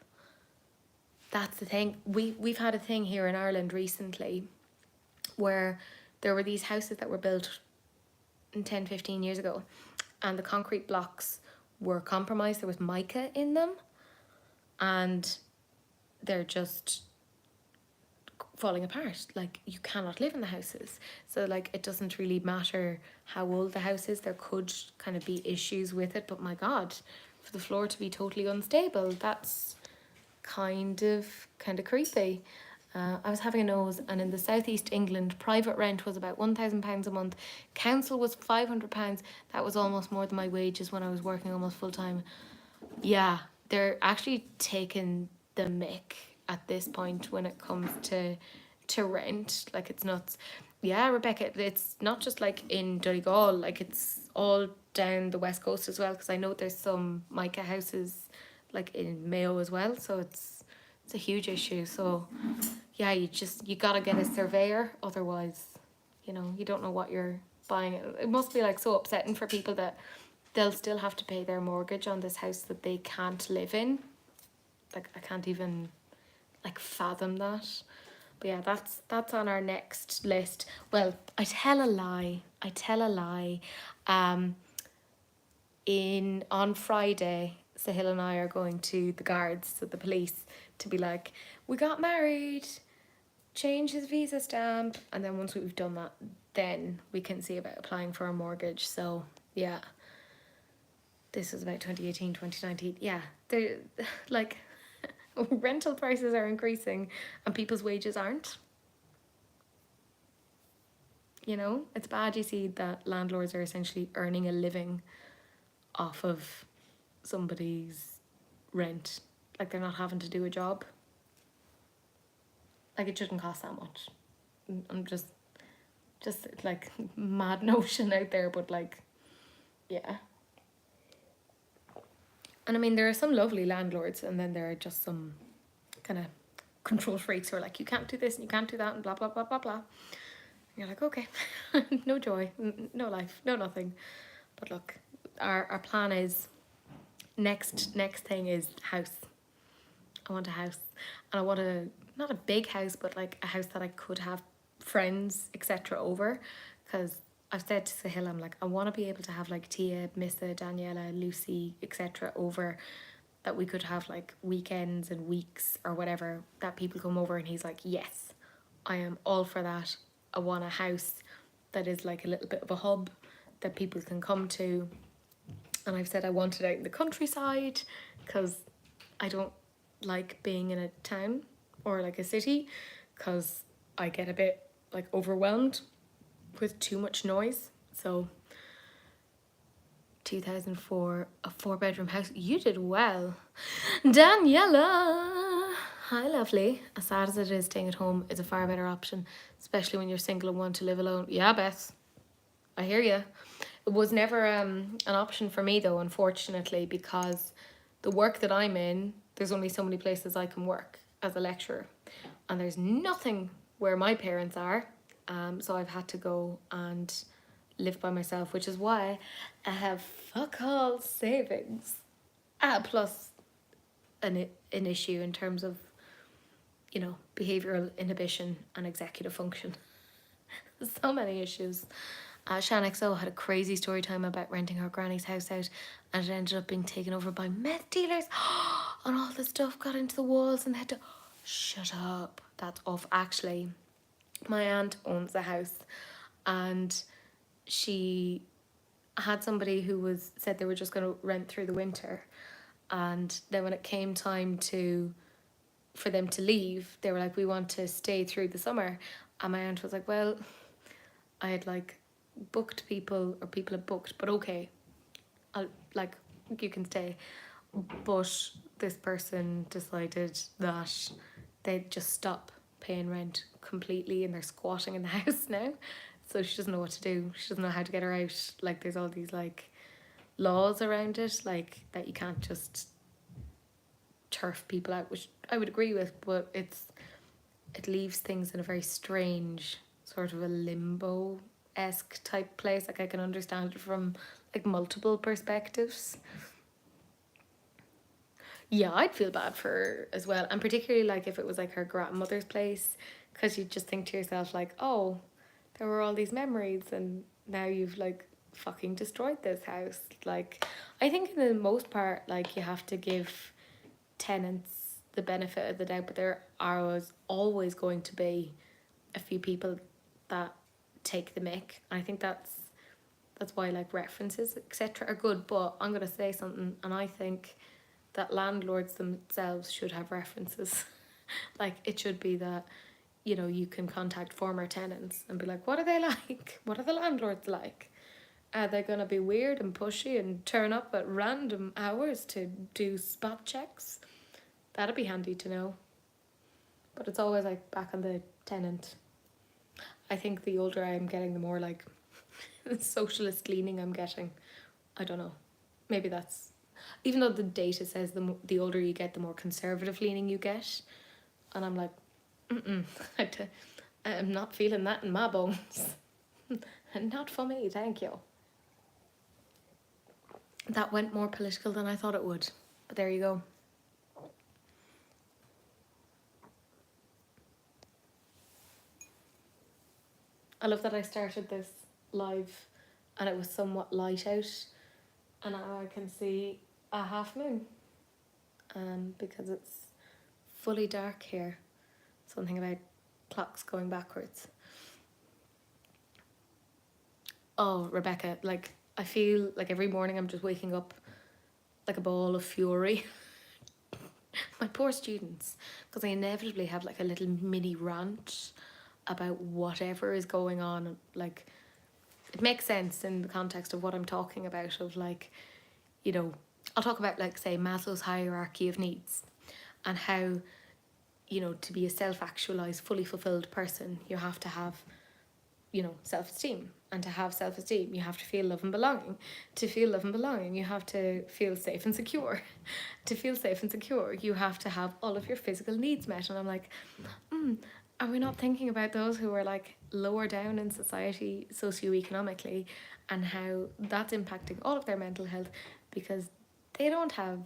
That's the thing. We've had a thing here in Ireland recently where there were these houses that were built 10, 15 years ago, and the concrete blocks were compromised. There was mica in them, and they're just falling apart. Like, you cannot live in the houses. So like, it doesn't really matter how old the house is. There could kind of be issues with it, but my God, for the floor to be totally unstable, that's kind of creepy. I was having a nose, and in the southeast England, private rent was about £1,000 a month. Council was £500. That was almost more than my wages when I was working almost full time. Yeah, they're actually taking the mick at this point when it comes to rent. Like, it's nuts. Yeah, Rebecca, it's not just like in Donegal, like it's all down the west coast as well. Because I know there's some mica houses like in Mayo as well, so it's a huge issue. So yeah, you gotta get a surveyor, otherwise, you don't know what you're buying. It must be like so upsetting for people that they'll still have to pay their mortgage on this house that they can't live in. Like I can't even like fathom that. But yeah, that's on our next list. Well, I tell a lie. I tell a lie. Um, on Friday, Sahil and I are going to the guards, so the police, to be like, we got married, change his visa stamp, and then once we've done that, then we can see about applying for a mortgage. So yeah, this was about 2018, 2019. Yeah, they're like rental prices are increasing and people's wages aren't. It's bad. You see that landlords are essentially earning a living off of somebody's rent. Like they're not having to do a job. Like it shouldn't cost that much. I'm just like mad notion out there, but like, yeah. And I mean, there are some lovely landlords, and then there are just some kind of control freaks who are like, you can't do this and you can't do that, and blah blah blah blah blah. And you're like, okay, no joy, no life, no nothing. But look, our plan is next thing is house. I want a house, and I want not a big house, but like a house that I could have friends etc. over, because I've said to Sahil, I'm like, I want to be able to have like Tia, Missa, Daniela, Lucy etc. over, that we could have like weekends and weeks or whatever, that people come over, and he's like, yes, I am all for that. I want a house that is like a little bit of a hub that people can come to. And I've said I want it out in the countryside because I don't like being in a town or like a city, because I get a bit like overwhelmed with too much noise. So 2004, a 4-bedroom house. You did well, Daniela. Hi, lovely. As sad as it is, staying at home is a far better option, especially when you're single and want to live alone. Yeah, Beth, I hear you. It was never an option for me though, unfortunately, because the work that I'm in, there's only so many places I can work as a lecturer, and there's nothing where my parents are. So I've had to go and live by myself, which is why I have fuck all savings. Plus an issue in terms of, behavioural inhibition and executive function. So many issues. Shan XO had a crazy story time about renting her granny's house out, and it ended up being taken over by meth dealers, and all the stuff got into the walls, and they had to shut up. That's off. Actually, my aunt owns the house, and she had somebody who said they were just going to rent through the winter, and then when it came time for them to leave, they were like, we want to stay through the summer. And my aunt was like, well, I had like booked people, or people had booked, but okay, I'll like, you can stay. But this person decided that they'd just stop paying rent completely, and they're squatting in the house now. So she doesn't know what to do. She doesn't know how to get her out. Like there's all these like laws around it, like that you can't just turf people out, which I would agree with, but it leaves things in a very strange sort of a limbo-esque type place. Like I can understand it from like multiple perspectives. Yeah, I'd feel bad for her as well, and particularly like if it was like her grandmother's place, because you just think to yourself like, oh, there were all these memories, and now you've like fucking destroyed this house. Like I think in the most part, like you have to give tenants the benefit of the doubt, but there are always going to be a few people that take the mick. I think that's why like references etc. are good. But I'm gonna say something, and I think that landlords themselves should have references. Like it should be that, you can contact former tenants and be like, what are they like? What are the landlords like? Are they going to be weird and pushy and turn up at random hours to do spot checks? That'd be handy to know. But it's always like back on the tenant. I think the older I'm getting, the more like socialist leaning I'm getting. I don't know. Maybe that's, even though the data says the older you get, the more conservative leaning you get. And I'm like, I'm not feeling that in my bones. Not for me, thank you. That went more political than I thought it would. But there you go. I love that I started this live and it was somewhat light out, and now I can see a half moon. Because it's fully dark here. Something about clocks going backwards. Oh, Rebecca, like I feel like every morning I'm just waking up like a ball of fury. My poor students, because I inevitably have like a little mini rant about whatever is going on. Like, it makes sense in the context of what I'm talking about, of like, you know, I'll talk about like, say, Maslow's hierarchy of needs, and how, you know, to be a self-actualized, fully fulfilled person, you have to have, you know, self-esteem. And to have self-esteem, you have to feel love and belonging. To feel love and belonging, you have to feel safe and secure. To feel safe and secure, you have to have all of your physical needs met. And I'm like, are we not thinking about those who are like lower down in society socioeconomically, and how that's impacting all of their mental health because they don't have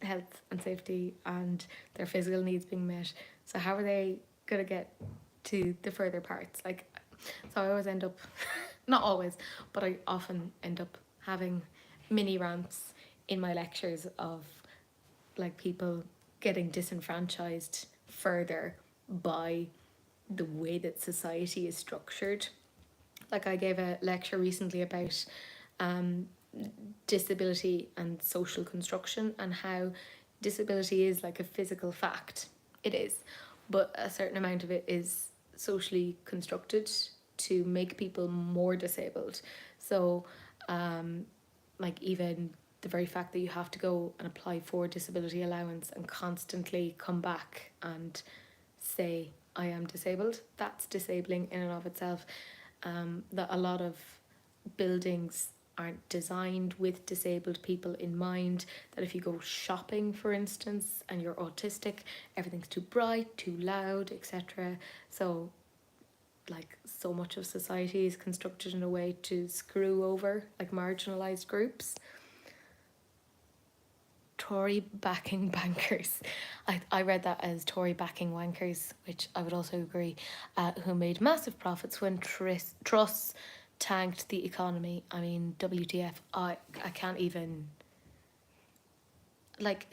health and safety and their physical needs being met? So how are they gonna get to the further parts? Like, so I always end up, not always, but I often end up having mini rants in my lectures of like people getting disenfranchised further by the way that society is structured. Like, I gave a lecture recently about disability and social construction, and how disability is like a physical fact. It is, but a certain amount of it is socially constructed to make people more disabled. So like, even the very fact that you have to go and apply for disability allowance and constantly come back and say I am disabled, that's disabling in and of itself. That a lot of buildings aren't designed with disabled people in mind, that if you go shopping, for instance, and you're autistic, everything's too bright, too loud, etc. So like, so much of society is constructed in a way to screw over like marginalized groups. Tory backing bankers. I read that as Tory backing wankers, which I would also agree, who made massive profits when Truss tanked the economy. I mean, WTF, I can't even, like,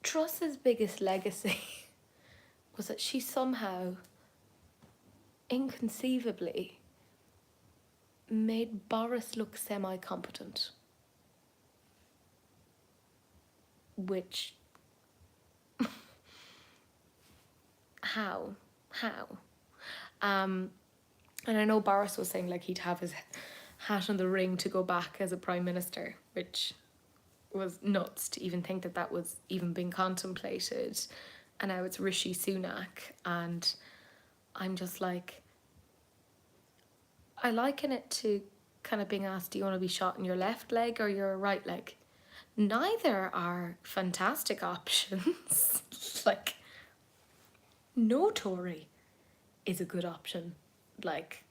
Truss's biggest legacy was that she somehow, inconceivably, made Boris look semi-competent. Which, how? And I know Boris was saying like he'd have his hat in the ring to go back as a prime minister, which was nuts to even think that that was even being contemplated. And now it's Rishi Sunak, and I'm just like, I liken it to kind of being asked, do you want to be shot in your left leg or your right leg? Neither are fantastic options. Like, no Tory is a good option. Like,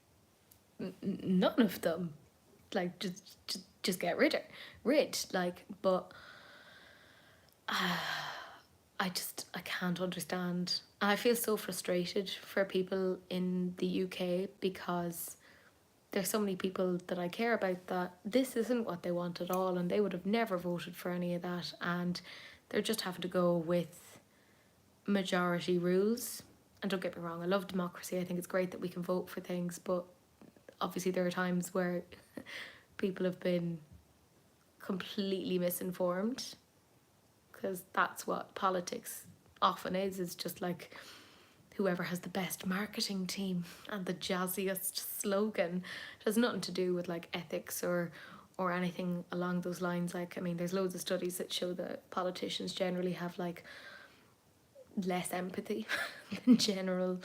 none of them. Like, just get rid. Like, but I can't understand. I feel so frustrated for people in the UK, because there's so many people that I care about that this isn't what they want at all, and they would have never voted for any of that, and they're just having to go with majority rules. And don't get me wrong, I love democracy. I think it's great that we can vote for things, but obviously there are times where people have been completely misinformed, because that's what politics often is just like whoever has the best marketing team and the jazziest slogan. It has nothing to do with like ethics or anything along those lines. Like, I mean, there's loads of studies that show that politicians generally have like less empathy than general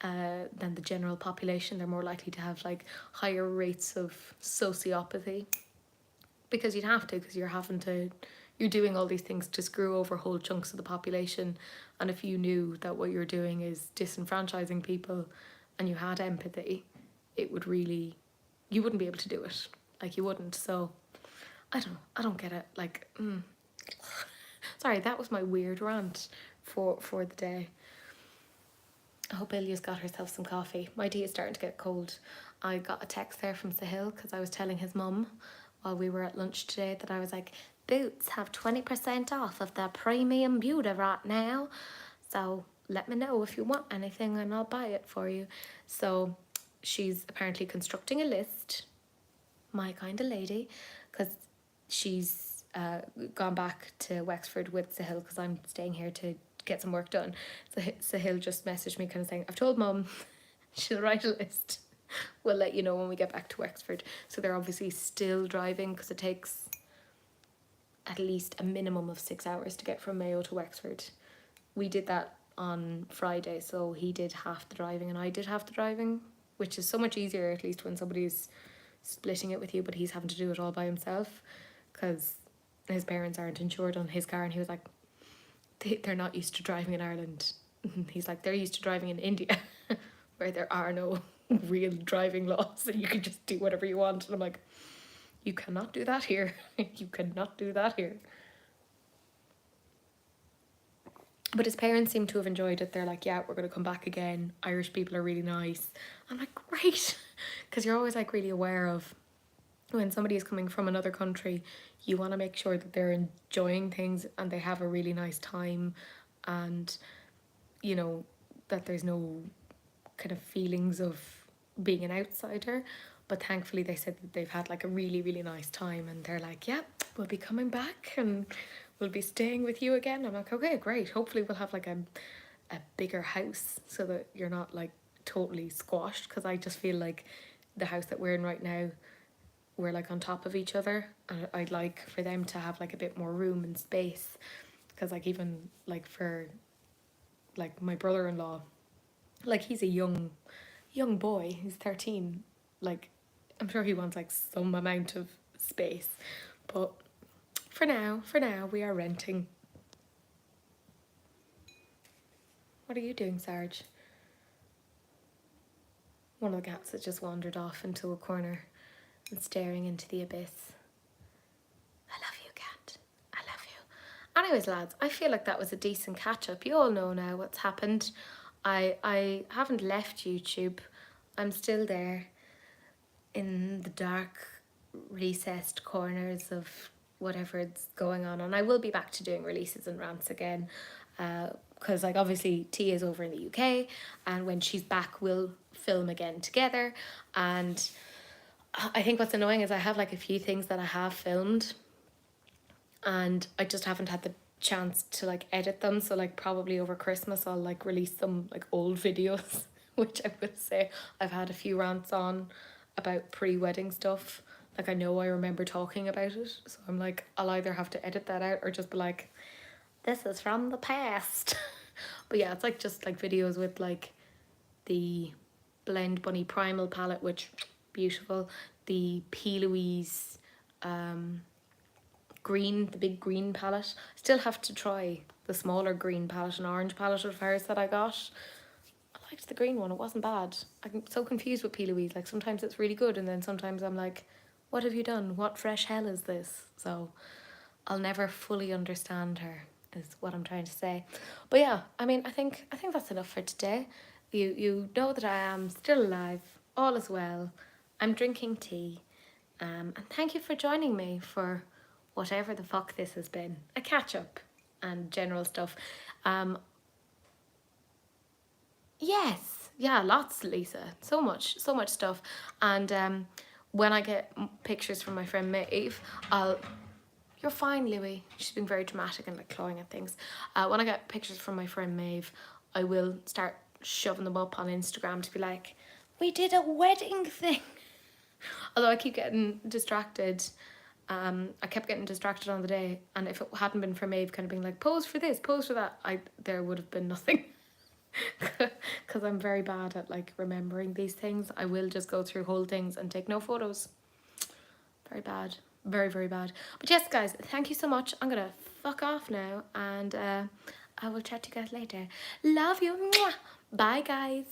than the general population. They're more likely to have like higher rates of sociopathy, because you'd have to, because you're doing all these things to screw over whole chunks of the population. And if you knew that what you're doing is disenfranchising people and you had empathy, it would really, you wouldn't be able to do it. Like, you wouldn't. So I don't get it. Like, sorry, that was my weird rant for the day. I hope Ilya's got herself some coffee. My tea is starting to get cold. I got a text there from Sahil because I was telling his mum while we were at lunch today that I was like, Boots have 20% off of their premium beauty right now. So let me know if you want anything and I'll buy it for you. So she's apparently constructing a list, my kind of lady, because she's gone back to Wexford with Sahil because I'm staying here to get some work done. So Sahil just messaged me kind of saying, I've told Mum she'll write a list. We'll let you know when we get back to Wexford. So they're obviously still driving because it takes at least a minimum of 6 hours to get from Mayo to Wexford. We did that on Friday, so he did half the driving and I did half the driving, which is so much easier, at least when somebody's splitting it with you, but he's having to do it all by himself because his parents aren't insured on his car. And he was like, they're not used to driving in Ireland. He's like, they're used to driving in India where there are no real driving laws and you can just do whatever you want. And I'm like, you cannot do that here. You cannot do that here. But his parents seem to have enjoyed it. They're like, yeah, we're going to come back again. Irish people are really nice. I'm like, great. Because you're always like really aware of when somebody is coming from another country, you want to make sure that they're enjoying things and they have a really nice time, and you know that there's no kind of feelings of being an outsider. But thankfully they said that they've had like a really, really nice time and they're like, yeah, we'll be coming back and we'll be staying with you again. I'm like, okay, great. Hopefully we'll have like a bigger house so that you're not like totally squashed, because I just feel like the house that we're in right now, we're like on top of each other, and I'd like for them to have like a bit more room and space, because like even like for like my brother-in-law, like he's a young boy, he's 13, like I'm sure he wants like some amount of space, but for now we are renting. What are you doing, Sarge? One of the cats has just wandered off into a corner and staring into the abyss. I love you, cat. I love you. Anyways, lads, I feel like that was a decent catch-up. You all know now what's happened. I haven't left YouTube. I'm still there in the dark, recessed corners of whatever's going on. And I will be back to doing releases and rants again. Because like obviously T is over in the UK, and when she's back we'll film again together. And I think what's annoying is I have like a few things that I have filmed and I just haven't had the chance to like edit them. So like probably over Christmas I'll like release some like old videos which I would say I've had a few rants on about pre-wedding stuff. Like I know I remember talking about it, so I'm like, I'll either have to edit that out or just be like, this is from the past. But yeah, it's like just like videos with like the Blend Bunny Primal palette, which beautiful, the P. Louise green, the big green palette. Still have to try the smaller green palette and orange palette of hers that I got. I liked the green one, it wasn't bad. I'm so confused with P. Louise, like sometimes it's really good and then sometimes I'm like, what have you done? What fresh hell is this? So I'll never fully understand her, is what I'm trying to say. But yeah, I mean, I think that's enough for today. You know that I am still alive, all is well. I'm drinking tea. And thank you for joining me for whatever the fuck this has been. A catch up and general stuff. Yes, yeah, lots, Lisa. So much stuff. And when I get pictures from my friend Maeve, You're fine, Louie. She's been very dramatic and like clawing at things. When I get pictures from my friend Maeve, I will start shoving them up on Instagram to be like, we did a wedding thing. Although I keep getting distracted. I kept getting distracted on the day, and if it hadn't been for Maeve kind of being like, pose for this, pose for that, there would have been nothing. because I'm very bad at like remembering these things. I will just go through whole things and take no photos. Very bad. Very, very bad. But yes, guys, thank you so much. I'm gonna fuck off now, and I will chat to you guys later. Love you. Mwah. Bye, guys.